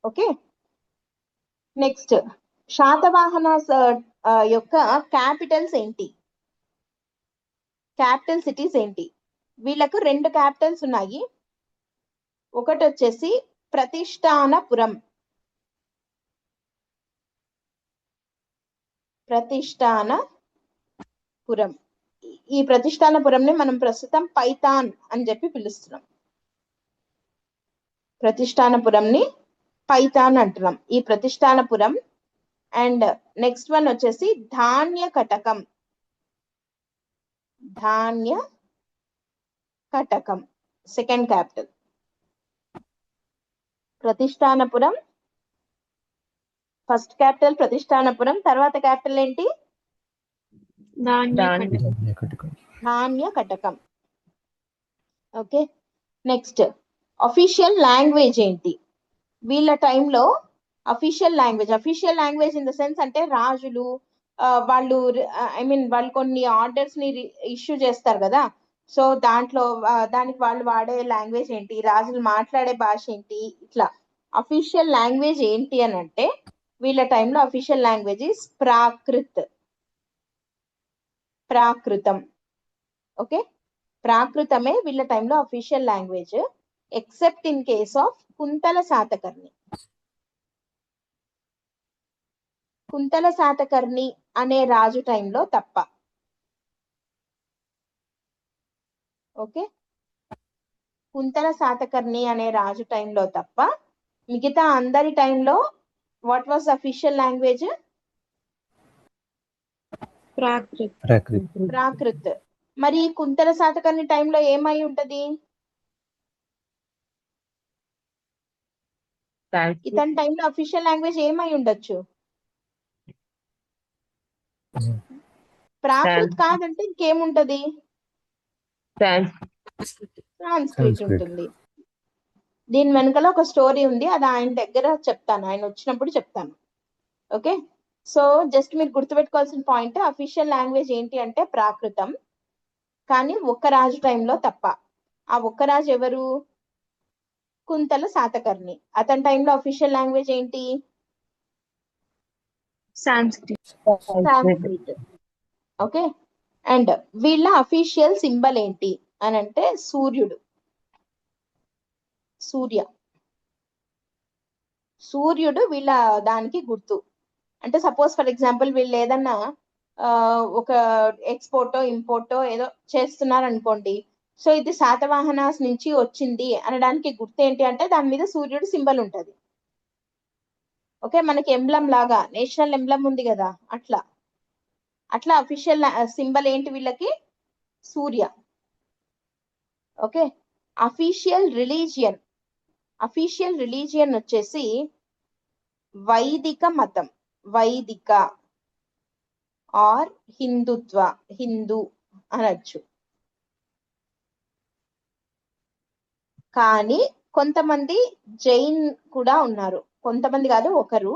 Okay, next Satavahana యొక్క క్యాపిటల్స్ ఏంటి, క్యాపిటల్ సిటీస్ ఏంటి? వీళ్ళకు 2 క్యాపిటల్స్ ఉన్నాయి. ఒకటి వచ్చేసి ప్రతిష్టానపురం, ప్రతిష్టానపురం. ఈ ప్రతిష్టానపురంని మనం ప్రస్తుతం పైథాన్ అని చెప్పి పిలుస్తున్నాం. ప్రతిష్టానపురంని పైథాన్ అంటున్నాం, ఈ ప్రతిష్టానపురం. అండ్ నెక్స్ట్ వన్ వచ్చేసి Dhanyakatakam, Dhanyakatakam second capital. Pratishthanapuram first capital Pratishthanapuram, తర్వాత క్యాపిటల్ ఏంటి? Dhanyakatakam. Okay, next official language ఏంటి? వీళ్ళ టైంలో official language in the sense అంటే రాజులు వాళ్ళు వాళ్ళు కొన్ని ఆర్డర్స్ ని ఇష్యూ చేస్తారు కదా, సో దాంట్లో దానికి వాళ్ళు వాడే లాంగ్వేజ్ ఏంటి, రాజులు మాట్లాడే భాష ఏంటి, ఇట్లా అఫీషియల్ లాంగ్వేజ్ ఏంటి అని అంటే వీళ్ళ టైంలో official language is Prakritam. Okay, ప్రాకృతమే వీళ్ళ టైంలో official language, except in case of Kuntala Satakarni. Kuntala Satakarni అనే రాజు టైంలో తప్ప. ఓకే, కుంతల శాతకర్ణి అనే రాజు టైంలో తప్ప మిగతా అందరి టైంలో what was official language? Prakrit. మరి కుంతల శాతకర్ణి టైంలో ఏమై ఉంటది? ఇతని టైంలో అఫీషియల్ లాంగ్వేజ్ ఏమై ఉండొచ్చు? ప్రాకృత్ కాదంటే ఇంకేముంటది? సాంస్క్రిట్ ఉంటుంది. దీని వెనకాల ఒక స్టోరీ ఉంది, అది ఆయన దగ్గర చెప్తాను, ఆయన వచ్చినప్పుడు చెప్తాను. ఓకే, సో జస్ట్ మీరు గుర్తుపెట్టుకోవాల్సిన పాయింట్, అఫీషియల్ లాంగ్వేజ్ ఏంటి అంటే ప్రాకృతం, కానీ ఒక్క రాజు టైంలో తప్ప. ఆ ఒక్క రాజు ఎవరు? కుంతల శాతకర్ణి. అతని టైంలో అఫీషియల్ లాంగ్వేజ్ ఏంటి? సాంస్క్రిట్. ఓకే, అండ్ వీళ్ళ అఫీషియల్ సింబల్ ఏంటి అని అంటే సూర్యుడు వీళ్ళ దానికి గుర్తు. అంటే సపోజ్ ఫర్ ఎగ్జాంపుల్ వీళ్ళు ఏదన్నా ఒక ఎక్స్పోర్టో ఇంపోర్టో ఏదో చేస్తున్నారు అనుకోండి, సో ఇది శాతవాహనాస్ నుంచి వచ్చింది అనడానికి గుర్తు ఏంటి అంటే దాని మీద సూర్యుడు సింబల్ ఉంటది. ఓకే, మనకి ఎంబ్లం లాగా నేషనల్ ఎంబ్లం ఉంది కదా, అట్లా అఫీషియల్ సింబల్ ఏంటి వీళ్ళకి? సూర్య. ఓకే, అఫీషియల్ రిలీజియన్ వచ్చేసి వైదిక మతం, వైదిక ఆర్ హిందూ అనొచ్చు. కానీ కొంతమంది జైన్ కూడా ఉన్నారు, కొంతమంది కాదు, ఒకరు.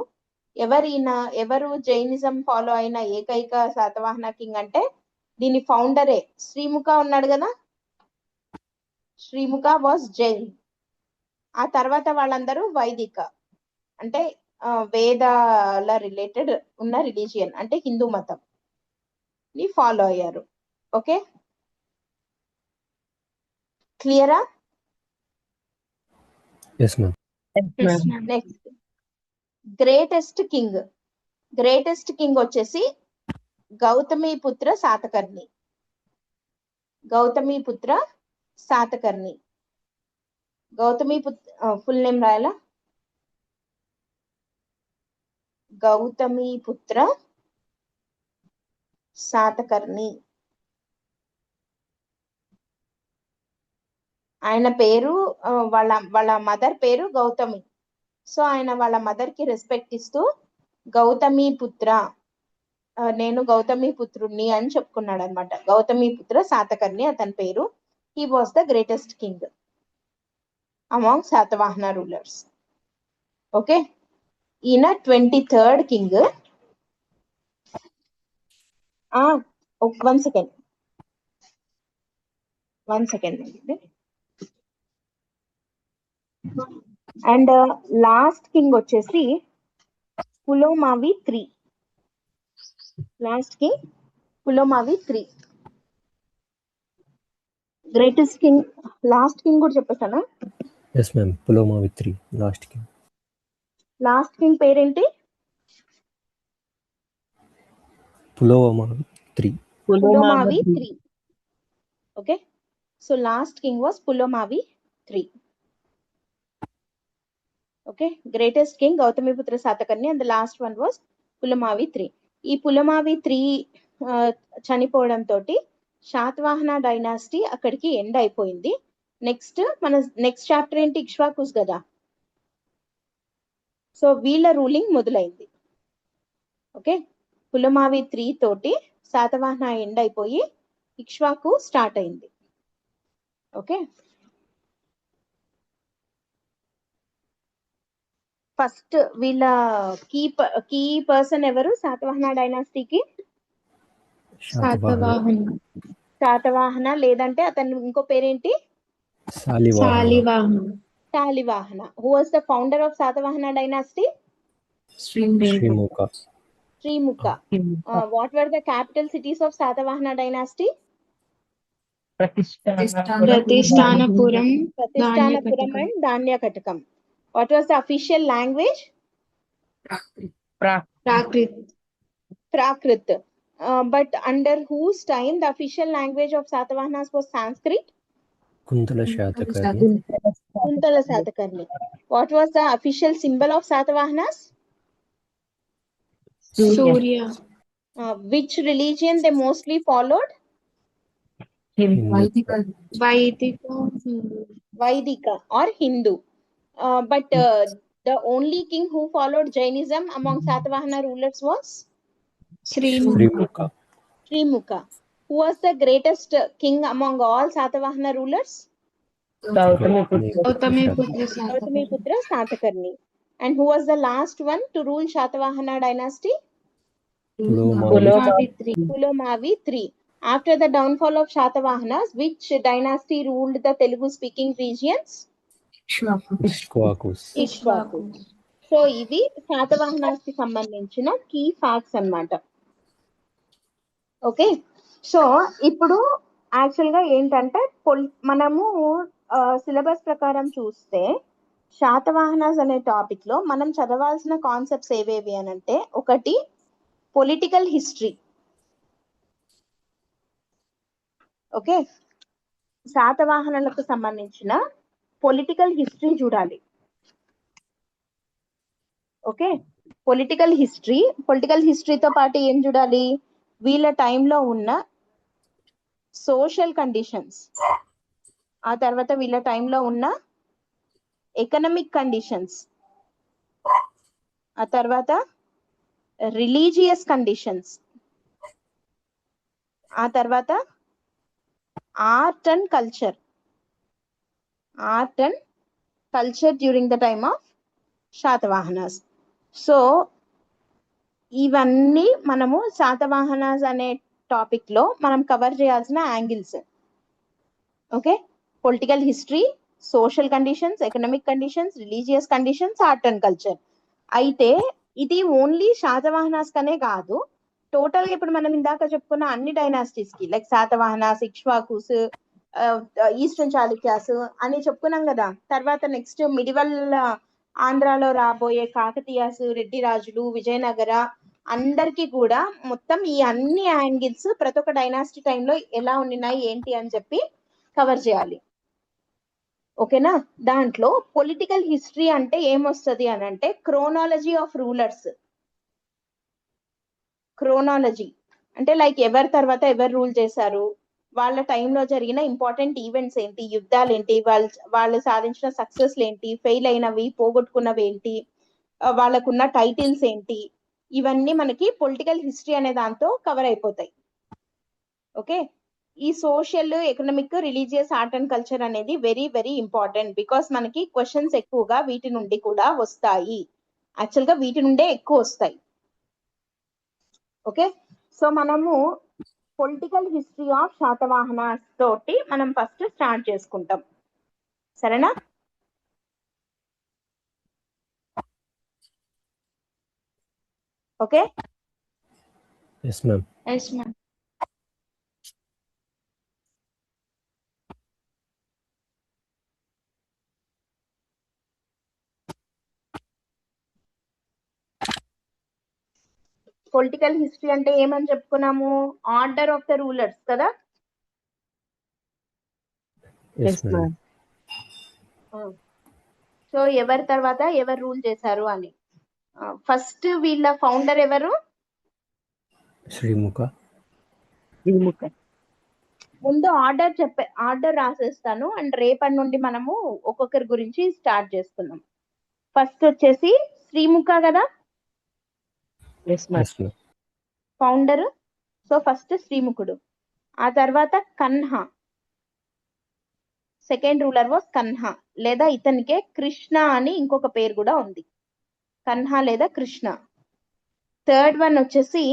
ఎవరు జైనిజం ఫాలో అయిన ఏకైక శాతవాహన కింగ్ అంటే దీని ఫౌండరే శ్రీముఖ ఉన్నాడు కదా, శ్రీముఖ వాజ్ జైన్. ఆ తర్వాత వాళ్ళందరూ వైదిక, అంటే వేదాల రిలేటెడ్ ఉన్న రిలీజియన్ అంటే హిందూ మతం ని ఫాలో అయ్యారు. ఓకే, క్లియరా? నెక్స్ట్ గ్రేటెస్ట్ కింగ్ వచ్చేసి గౌతమిపుత్ర శాతకర్ణి. ఫుల్ నేమ్ రాయాలా? గౌతమిపుత్ర శాతకర్ణి. ఆయన పేరు వాళ్ళ మదర్ పేరు గౌతమి, సో ఆయన వాళ్ళ మదర్ కి రెస్పెక్ట్ ఇస్తూ గౌతమిపుత్ర, నేను గౌతమిపుత్రుణ్ణి అని చెప్పుకున్నాడు అనమాట. గౌతమిపుత్ర శాతకర్ణి అతని పేరు. He was the greatest king among Satavahana rulers. Okay, ఈయన 23rd king. 1 second. 1 second. And last king వచ్చేసి పులోమావి 3. Last king Pulomavi 3. Greatest king, last king కూడా చెప్పేసానా? Yes ma'am, Pulomavi 3 last king. Last king పేరేంటి? Pulomavi 3. Pulomavi 3. Okay, so last king was Pulomavi 3. Okay, greatest king Gautamiputra Satakarni and the last one was Pulamavi 3. ఈ పులమావి 3 చనిపోవడం తోటి Satavahana dynasty అక్కడికి end అయిపోయింది. నెక్స్ట్ చాప్టర్ ఏంటి? ఇక్ష్వాకుస్ కదా. సో వీళ్ళ రూలింగ్ మొదలైంది. ఓకే, పులమావి 3 తోటి శాతవాహన ఎండ్ అయిపోయి ఇక్ష్వాకు స్టార్ట్ అయింది. ఓకే, ఫస్ట్ వీళ్ళ కీ పర్సన్ ఎవరు శాతవాహన డైనాసిటీకి? శాతవాహన, లేదంటే అతను ఇంకో పేరేంటి? Shalivahana. Who was the founder of Satavahana dynasty? Srimukha. What were the capital cities of Satavahana dynasty? Pratishthanapuram and Dhanyakatakam. What was the official language? Prakrit. But under whose time the official language of Satavahanas was Sanskrit? Kuntala Satakarni. What was the official symbol of Satavahanas? Surya. Which religion they mostly followed? Vaidika or Hindu. But the only king who followed Jainism among Satavahana rulers was Srimukha. Who was the greatest king among all Satavahana rulers? Gautamiputra Satakarni. And who was the last one to rule Satavahana dynasty? Pulomavi 3. After the downfall of Satavahanas, which dynasty ruled the Telugu speaking regions? Ishwakus. So ఇవి శాతవాహనాస్ కి సంబంధించిన key facts అన్నమాట. Okay, so ఇప్పుడు actual గా ఏంటంటే మనము syllabus ప్రకారం చూస్తే శాతవాహనాస్ అనే టాపిక్ లో మనం చదవాల్సిన కాన్సెప్ట్స్ ఏవేవి అని అంటే, ఒకటి పొలిటికల్ హిస్టరీ. ఓకే, శాతవాహనులకు సంబంధించిన పొలిటికల్ హిస్టరీ చూడాలి. ఓకే, పొలిటికల్ హిస్టరీతో పాటు ఏం చూడాలి? వీళ్ళ టైంలో ఉన్న సోషల్ కండిషన్స్, ఆ తర్వాత వీళ్ళ టైంలో ఉన్న ఎకనామిక్ కండిషన్స్, ఆ తర్వాత రిలీజియస్ కండిషన్స్, ఆ తర్వాత art and culture during the time of Satavahanas. So ఇవన్నీ మనము శాతవాహనాస్ అనే టాపిక్ లో మనం కవర్ చేయాల్సిన angles. Okay, political history, social conditions, economic conditions, religious conditions, art and culture. అయితే ఇది ఓన్లీ శాతవాహనాస్ కనే కాదు, టోటల్ గా ఇప్పుడు మనం ఇందాక చెప్పుకున్న అన్ని డైనాసిటీస్ కి, లైక్ శాతవాహనాస్, ఇక్ష్వాకుస్, ఈస్టర్న్ చాళుక్యాస్ అని చెప్పుకున్నాం కదా. తర్వాత నెక్స్ట్ మిడివల్ ఆంధ్రాలో రాబోయే కాకతీయాస్, రెడ్డి రాజులు, విజయనగర, అందరికీ కూడా మొత్తం ఈ అన్ని యాంగిల్స్ ప్రతి ఒక్క డైనాసిటీ టైంలో ఎలా ఉన్నాయి ఏంటి అని చెప్పి కవర్ చేయాలి. ఓకేనా? దాంట్లో పొలిటికల్ హిస్టరీ అంటే ఏమొస్తుంది అని అంటే, క్రోనాలజీ ఆఫ్ రూలర్స్. క్రోనాలజీ అంటే లైక్ ఎవరి తర్వాత ఎవరు రూల్ చేశారు, వాళ్ళ టైంలో జరిగిన ఇంపార్టెంట్ ఈవెంట్స్ ఏంటి, యుద్ధాలు ఏంటి, వాళ్ళు సాధించిన సక్సెస్లు ఏంటి, ఫెయిల్ అయినవి, పోగొట్టుకున్నవి ఏంటి, వాళ్ళకున్న టైటిల్స్ ఏంటి, ఇవన్నీ మనకి పొలిటికల్ హిస్టరీ అనే దాంతో కవర్ అయిపోతాయి. ఓకే, ఈ social, economic, religious, art and culture అనేది వెరీ వెరీ ఇంపార్టెంట్. బికాస్ మనకి క్వశ్చన్స్ ఎక్కువగా వీటి నుండి కూడా వస్తాయి. యాక్చువల్ గా వీటి నుండే ఎక్కువ వస్తాయి. ఓకే, సో మనము పొలిటికల్ హిస్టరీ ఆఫ్ శాతవాహనాస్ తోటి మనం ఫస్ట్ స్టార్ట్ చేసుకుంటాం. సరేనా? Okay. Yes ma'am. Yes ma'am. Political history అంటే ఏమని చెప్పుకున్నాము? ఆర్డర్ ఆఫ్ ద రూలర్స్ కదా. Yes ma'am. సో ఎవరి తర్వాత ఎవరు రూల్ చేశారు అని. ఫస్ట్ వీళ్ళ ఫౌండర్ ఎవరు? శ్రీముఖ. ముందు ఆర్డర్ రాసేస్తాను అండ్ రేపటి నుండి మనము ఒక్కొక్కరి గురించి స్టార్ట్ చేసుకుందాం. ఫస్ట్ వచ్చేసి శ్రీముఖ కదా yes ma'am. Founder. So first శ్రీముఖుడు. ఆ తర్వాత Kanha, second ruler was Kanha, లేదా ఇతనికే కృష్ణ అని ఇంకొక పేరు కూడా ఉంది, కన్హ లేదా కృష్ణ. థర్డ్ వన్ వచ్చేసి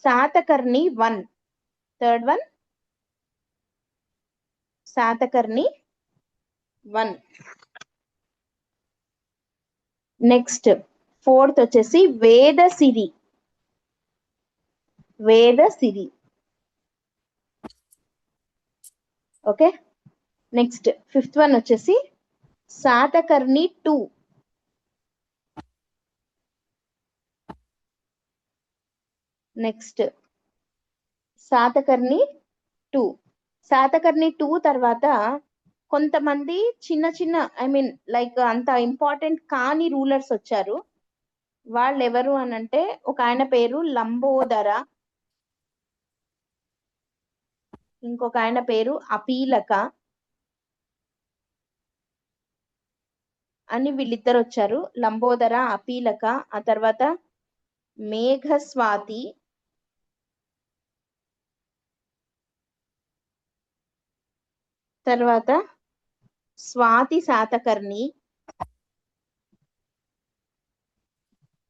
Satakarni 1. Third one Satakarni 1. Next fourth వచ్చేసి Vedasiri. Okay. Next fifth one వచ్చేసి శాతకర్ణి 2. నెక్స్ట్ శాతకర్ణి 2. శాతకర్ణి 2 తర్వాత కొంతమంది చిన్న చిన్న లైక్ అంత ఇంపార్టెంట్ కాని రూలర్స్ వచ్చారు. వాళ్ళు ఎవరు అని అంటే ఒక ఆయన పేరు లంబోదర, ఇంకొక ఆయన పేరు అపీలక అని వీళ్ళిద్దరు వచ్చారు. లంబోదర, అపీలక. ఆ తర్వాత మేఘస్వాతి, తర్వాత స్వాతి శాతకర్ణి,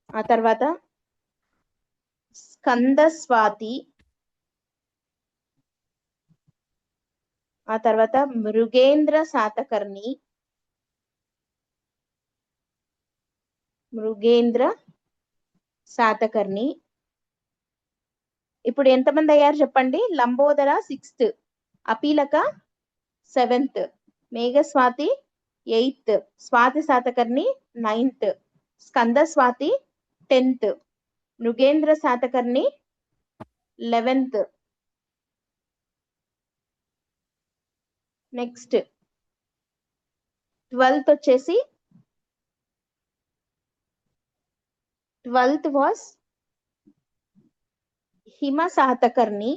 ఆ తర్వాత స్కందస్వాతి, ఆ తర్వాత మృగేంద్ర శాతకర్ణి, ఇప్పుడు ఎంతమంది అయ్యారు చెప్పండి? Lambodara 6th, Apilaka 7th, Meghasvati 8th, Svati Satakarni 9th, Skandasvati 10th, Mrigendra Satakarni 11th. Next 12th వచ్చేసి 12th వాస్ హిమ శాతకర్ణి.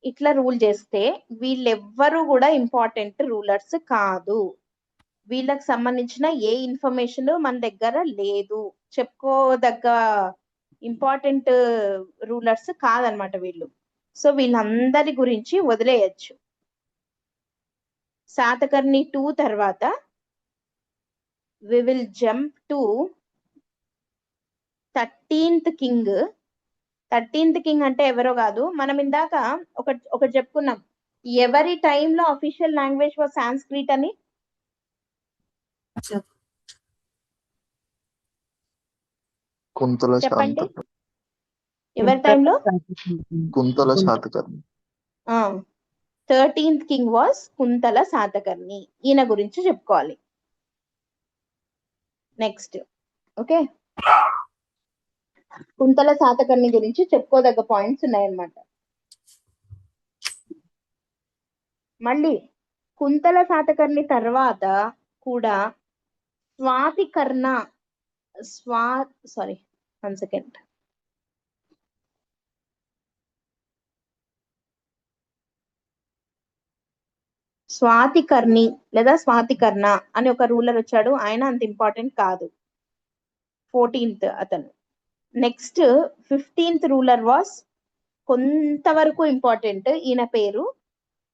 ఇట్లా రూల్ చేస్తే వీళ్ళెవ్వరూ కూడా ఇంపార్టెంట్ రూలర్స్ కాదు. వీళ్ళకి సంబంధించిన ఏ ఇన్ఫర్మేషన్ మన దగ్గర లేదు, చెప్పుకోదగ్గ ఇంపార్టెంట్ రూలర్స్ కాదనమాట వీళ్ళు. సో వీళ్ళందరి గురించి వదిలేయచ్చు. శాతకర్ణి 2 తర్వాత we will jump to 13th king. 13th king అంటే ఎవరో కాదు, మనం ఇందాక ఒకటి చెప్పుకున్నాం, ఎవరి టైంలో అఫీషియల్ లాంగ్వేజ్ వాజ్ సాంస్క్రిట్ అని. కుంతల చెప్పండి, శాతకర్ణి. ఎవరి టైంలో? Kuntala Satakarni. 13th king was Kuntala Satakarni. ఈయన గురించి చెప్పుకోవాలి నెక్స్ట్. ఓకే, కుంతల శాతకర్ణి గురించి చెప్పుకోదగ్గ పాయింట్స్ ఉన్నాయన్నమాట. మళ్ళీ కుంతల శాతకర్ణి తర్వాత కూడా స్వాతికర్ణ, స్వాతికర్ణి లేదా స్వాతికర్ణ అని ఒక రూలర్ వచ్చాడు. ఆయన అంత ఇంపార్టెంట్ కాదు, 14th అతను. నెక్స్ట్ 15th రూలర్ వాస్ కొంతవరకు ఇంపార్టెంట్. ఈయన పేరు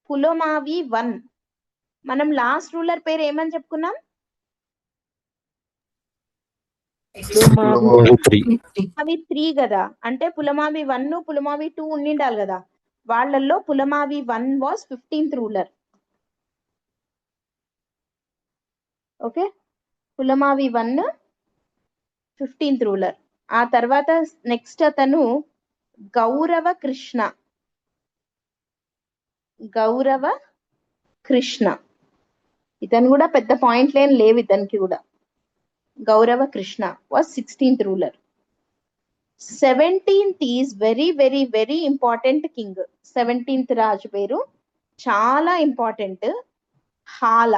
పులోమావి 1. మనం లాస్ట్ రూలర్ పేరు ఏమని చెప్పుకున్నాం? పులమావి 3. అవి 3 కదా, అంటే పులమావి 1 పులమావి 2 ఉండిండాలి కదా. వాళ్ళల్లో Pulumavi 1 was 15th ruler. Okay, Pulumavi 1 15th ruler. ఆ తర్వాత నెక్స్ట్ అతను గౌరవ కృష్ణ. గౌరవ కృష్ణ ఇతను కూడా పెద్ద పాయింట్లు ఏం లేవు ఇతనికి కూడా. Gaurava Krishna was 16th ruler. 17th is very very very important king. 17th రాజు పేరు చాలా ఇంపార్టెంట్, హాల.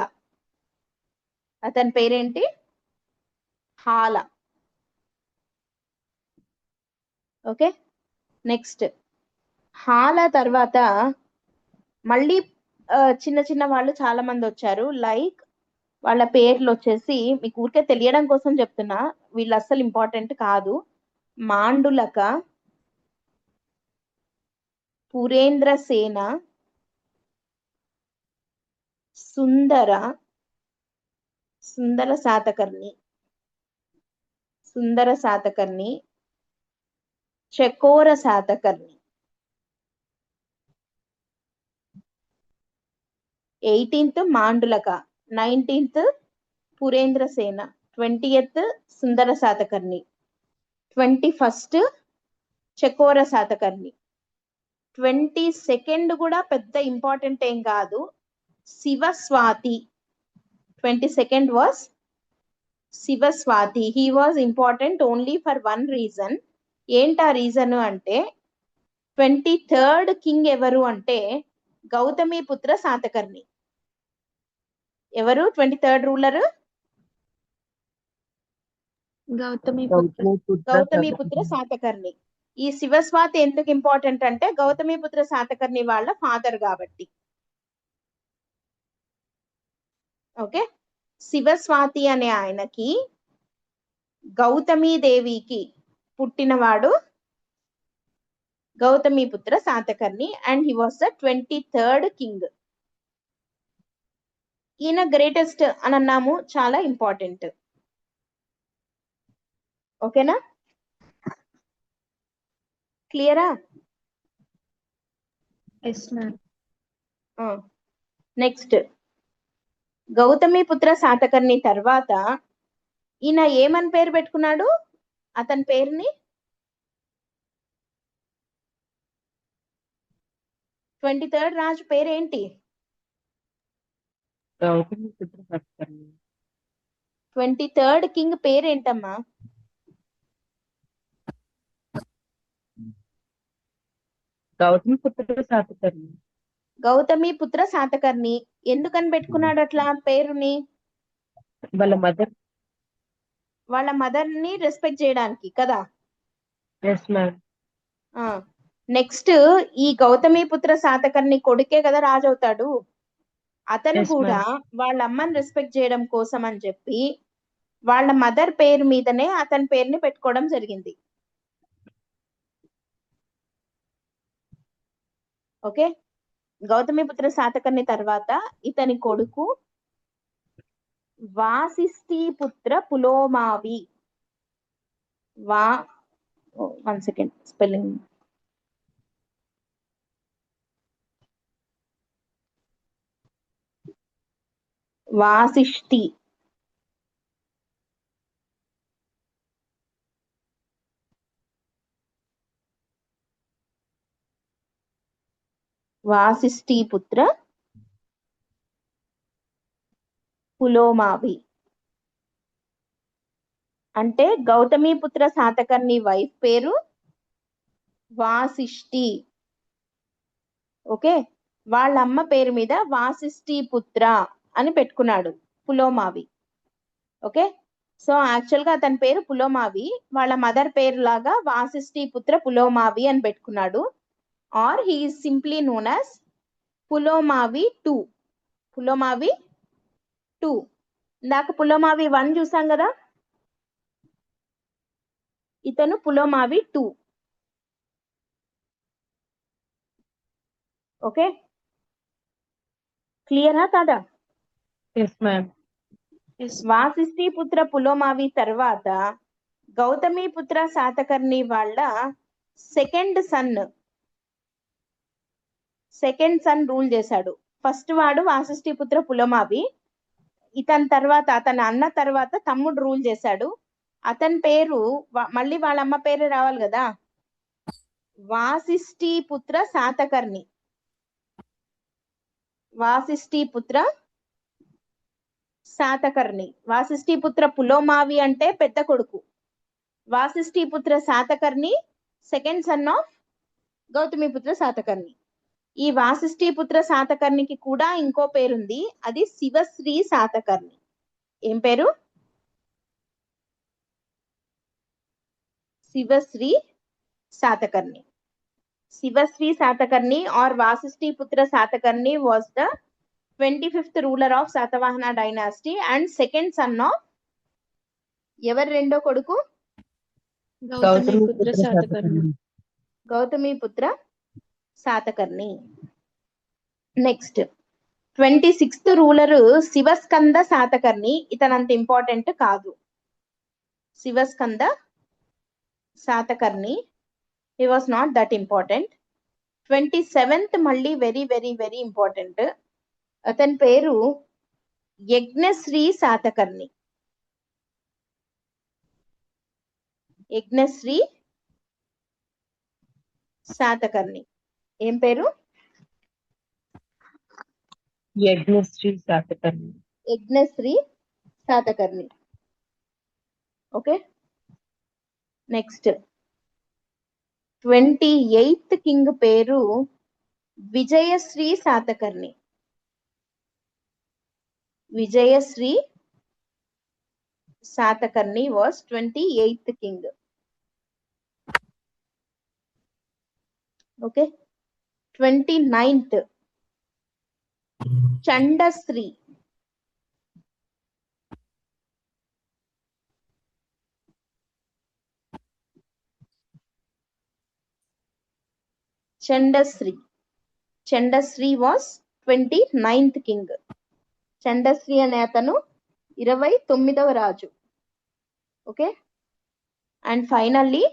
అతని పేరేంటి? హాల. ఓకే, నెక్స్ట్ హాల తర్వాత మళ్ళీ చిన్న చిన్న వాళ్ళు చాలా మంది వచ్చారు. లైక్ వాళ్ళ పేర్లు వచ్చేసి మీకు ఊరికే తెలియడం కోసం చెప్తున్నా, వీళ్ళు అస్సలు ఇంపార్టెంట్ కాదు. మాండులక, పురేంద్ర సేన, సుందర, సుందర శాతకర్ణి, సుందర శాతకర్ణి, చకోర శాతకర్ణి. 18th మాండులక, 19th పురేంద్ర సేన, 20th సుందర శాతకర్ణి, 21st చకోర శాతకర్ణి, 22nd కూడా పెద్ద ఇంపార్టెంట్ ఏం కాదు, Shivasvati. 22nd was Shivasvati. He was important only for one reason. ఏంటా రీజన్ అంటే 23rd కింగ్ ఎవరు అంటే గౌతమిపుత్ర శాతకర్ణి. ఎవరు 23rd రూలర్? గౌతమిపుత్ర శాతకర్ణి. ఈ శివస్వాతి ఎందుకు ఇంపార్టెంట్ అంటే గౌతమిపుత్ర శాతకర్ణి వాళ్ళ ఫాదర్ కాబట్టి. ఓకే, శివస్వాతి అనే ఆయనకి గౌతమీదేవికి పుట్టినవాడు Gautamiputra Satakarni and he was the 23rd king. ఈయన గ్రేటెస్ట్ అని అన్నాము, చాలా ఇంపార్టెంట్. ఓకేనా, క్లియరా? నెక్స్ట్ గౌతమిపుత్ర శాతకర్ణి తర్వాత ఈయన ఏమని పేరు పెట్టుకున్నాడు? అతని పేరుని 23rd రాజు పేరేంటి? 23rd కింగ్ పేరేంటమ్మా? గౌతమిపుత్ర శాతకర్ణి. ఎందుకని పెట్టుకున్నాడు అట్లా పేరుని? వాళ్ళ మదర్ ని రెస్పెక్ట్ చేయడానికి కదా. నెక్స్ట్ ఈ గౌతమిపుత్ర శాతకర్ణి కొడుకే కదా రాజు అవుతాడు. అతను కూడా వాళ్ళ అమ్మని రెస్పెక్ట్ చేయడం కోసం అని చెప్పి వాళ్ళ మదర్ పేరు మీదనే అతని పేరుని పెట్టుకోవడం జరిగింది. ఓకే, గౌతమిపుత్ర శాతకర్ణి తర్వాత ఇతని కొడుకు వాసిష్ఠీపుత్ర పులోమావి. 1 second spelling. వాసిష్ఠి. వాసిష్ఠీపుత్ర పులోమావి అంటే గౌతమిపుత్ర శాతకర్ణి వైఫ్ పేరు వాసిష్ఠి. ఓకే, వాళ్ళ అమ్మ పేరు మీద వాసిష్ఠీపుత్ర అని పెట్టుకున్నాడు పులోమావి. ఓకే, సో యాక్చువల్ గా అతని పేరు పులోమావి, వాళ్ళ మదర్ పేరు లాగా వాసిష్ఠీపుత్ర పులోమావి అని పెట్టుకున్నాడు. Or he is simply known as Pulomavi 2. Pulomavi 2. ఇందాక పులోమావి 1 చూసాం కదా, ఇతను పులోమావి 2. ఓకే, క్లియరా కాదా? వాసిష్ఠీపుత్ర పులోమావి తర్వాత గౌతమిపుత్ర శాతకర్ణి వాళ్ళ సెకండ్ సన్ రూల్ చేశాడు. ఫస్ట్ వాడు వాసిష్ఠిపుత్ర పులమావి. ఇతని తర్వాత అతని అన్న తర్వాత తమ్ముడు రూల్ చేశాడు. అతని పేరు మళ్ళీ వాళ్ళ అమ్మ పేరు రావాలి కదా, వాసిష్ఠిపుత్ర శాతకర్ణి. వాసిష్ఠిపుత్ర శాతకర్ణి. వాసిష్ఠిపుత్ర పులోమావి అంటే పెద్ద కొడుకు. Vasishthiputra Satakarni second son of Gautamiputra Satakarni. ఈ వాసిష్ఠిపుత్ర శాతకర్ణికి కూడా ఇంకో పేరుంది, అది శివశ్రీ శాతకర్ణి. ఏం పేరు? Shivashri Satakarni. Shivashri Satakarni or Vasishthiputra Satakarni was the 25th ruler of Satavahana dynasty and second son of ఎవరు రెండో కొడుకు? Gautamiputra Satakarni. Gautamiputra Satakarni. Next 26th ruler Shivaskanda Satakarni. ఇతనంత ఇంపార్టెంట్ కాదు. Shivaskanda Satakarni, he was not that important. 27th మళ్ళీ వెరీ వెరీ వెరీ ఇంపార్టెంట్. అతని పేరు యజ్ఞశ్రీ శాతకర్ణి. యజ్ఞశ్రీ శాతకర్ణి. ఏం పేరు? Yajnashri Satakarni. Yajnashri Satakarni. Okay, next 28th king పేరు Vijayashri Satakarni. Vijayashri Satakarni was 28th king. Okay, 29th Chandashri. Chandashri was 29th king. Chandashri అనే అతను 29వ రాజు. Okay, and finally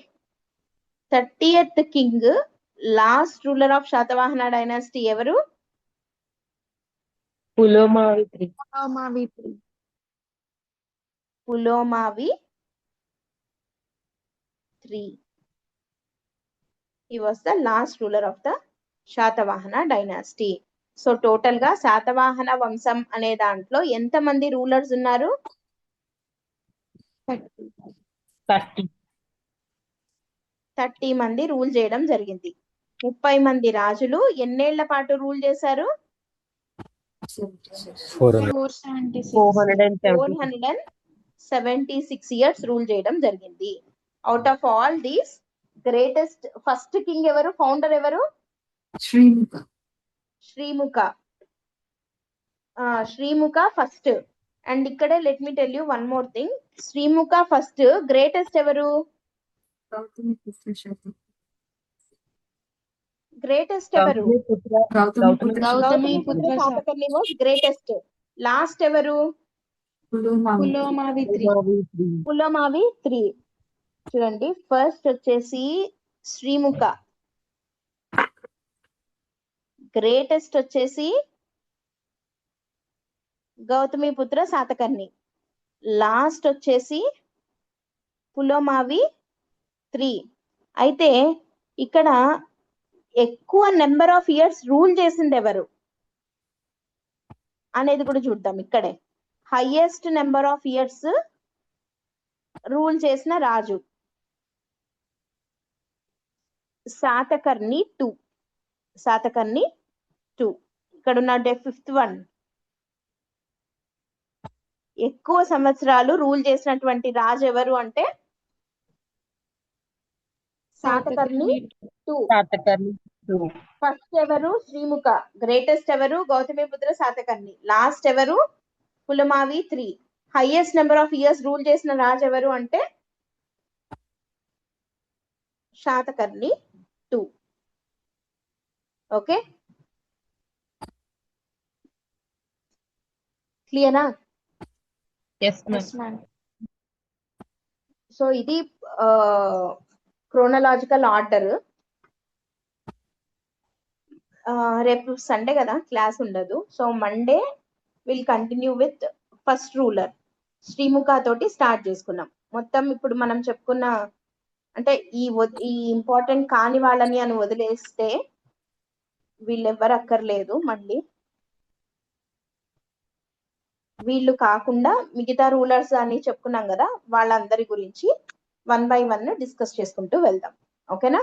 30th king, last ruler of Satavahana dynasty ఎవరు? Pulomavi III. Pulomavi III. He was the last ruler of the Satavahana dynasty. So total గా శాతవాహన వంశం అనే దాంట్లో ఎంత మంది రూలర్స్ ఉన్నారు? 30 మంది రూల్ చేయడం జరిగింది. 30 మంది రాజులు ఎన్నేళ్ల పాటు రూల్ చేశారు? 476 ఇయర్స్ రూల్ చేయడం జరిగింది. Out of all these greatest first king ఎవరు? ఫౌండర్ ఎవరు? శ్రీముఖ ఫస్ట్. అండ్ ఇక్కడే let me tell you one more thing. Srimukha first. Greatest ఎవరు? గ్రేటెస్ట్ ఎవరు? Gautamiputra Satakarni was greatest. Last ఎవరు? పులోమావి III. పులోమావి III. చూడండి, ఫస్ట్ వచ్చేసి శ్రీముఖ, గ్రేటెస్ట్ వచ్చేసి గౌతమిపుత్ర శాతకర్ణి, లాస్ట్ వచ్చేసి పులోమావి III. అయితే ఇక్కడ ఎక్కువ నెంబర్ ఆఫ్ ఇయర్స్ రూల్ చేసింది ఎవరు అనేది కూడా చూద్దాం. ఇక్కడే highest number of years rule చేసిన రాజు శాతకర్ణి II. శాతకర్ణి II. ఇక్కడ ఉన్న 5th వన్. ఎక్కువ సంవత్సరాలు రూల్ చేసినటువంటి రాజు ఎవరు అంటే శాతకర్ణి II. ఫస్ట్ ఎవరు? శ్రీముఖ. గ్రేటెస్ట్ ఎవరు? గౌతమిపుత్ర శాతకర్ణి. లాస్ట్ ఎవరు? Pulamavi III. Highest number of years rule చేసిన రాజు ఎవరు అంటే శాతకర్ణి II. ఓకే, క్లియరా? Yes, ma'am. Yes, ma'am. So ఇది క్రోనలాజికల్ ఆర్డర్. రేపు సండే కదా, క్లాస్ ఉండదు. So Monday will continue with first ruler. Srimukha తోటి స్టార్ట్ చేసుకున్నాం. మొత్తం ఇప్పుడు మనం చెప్పుకున్న అంటే ఈ ఇంపార్టెంట్ కాని వాళ్ళని అని వదిలేస్తే వీళ్ళెవ్వరు అక్కర్లేదు. మళ్ళీ వీళ్ళు కాకుండా మిగతా రూలర్స్ అని చెప్పుకున్నాం కదా, వాళ్ళందరి గురించి 1 by 1 డిస్కస్ చేసుకుంటూ వెళ్దాం. ఓకేనా?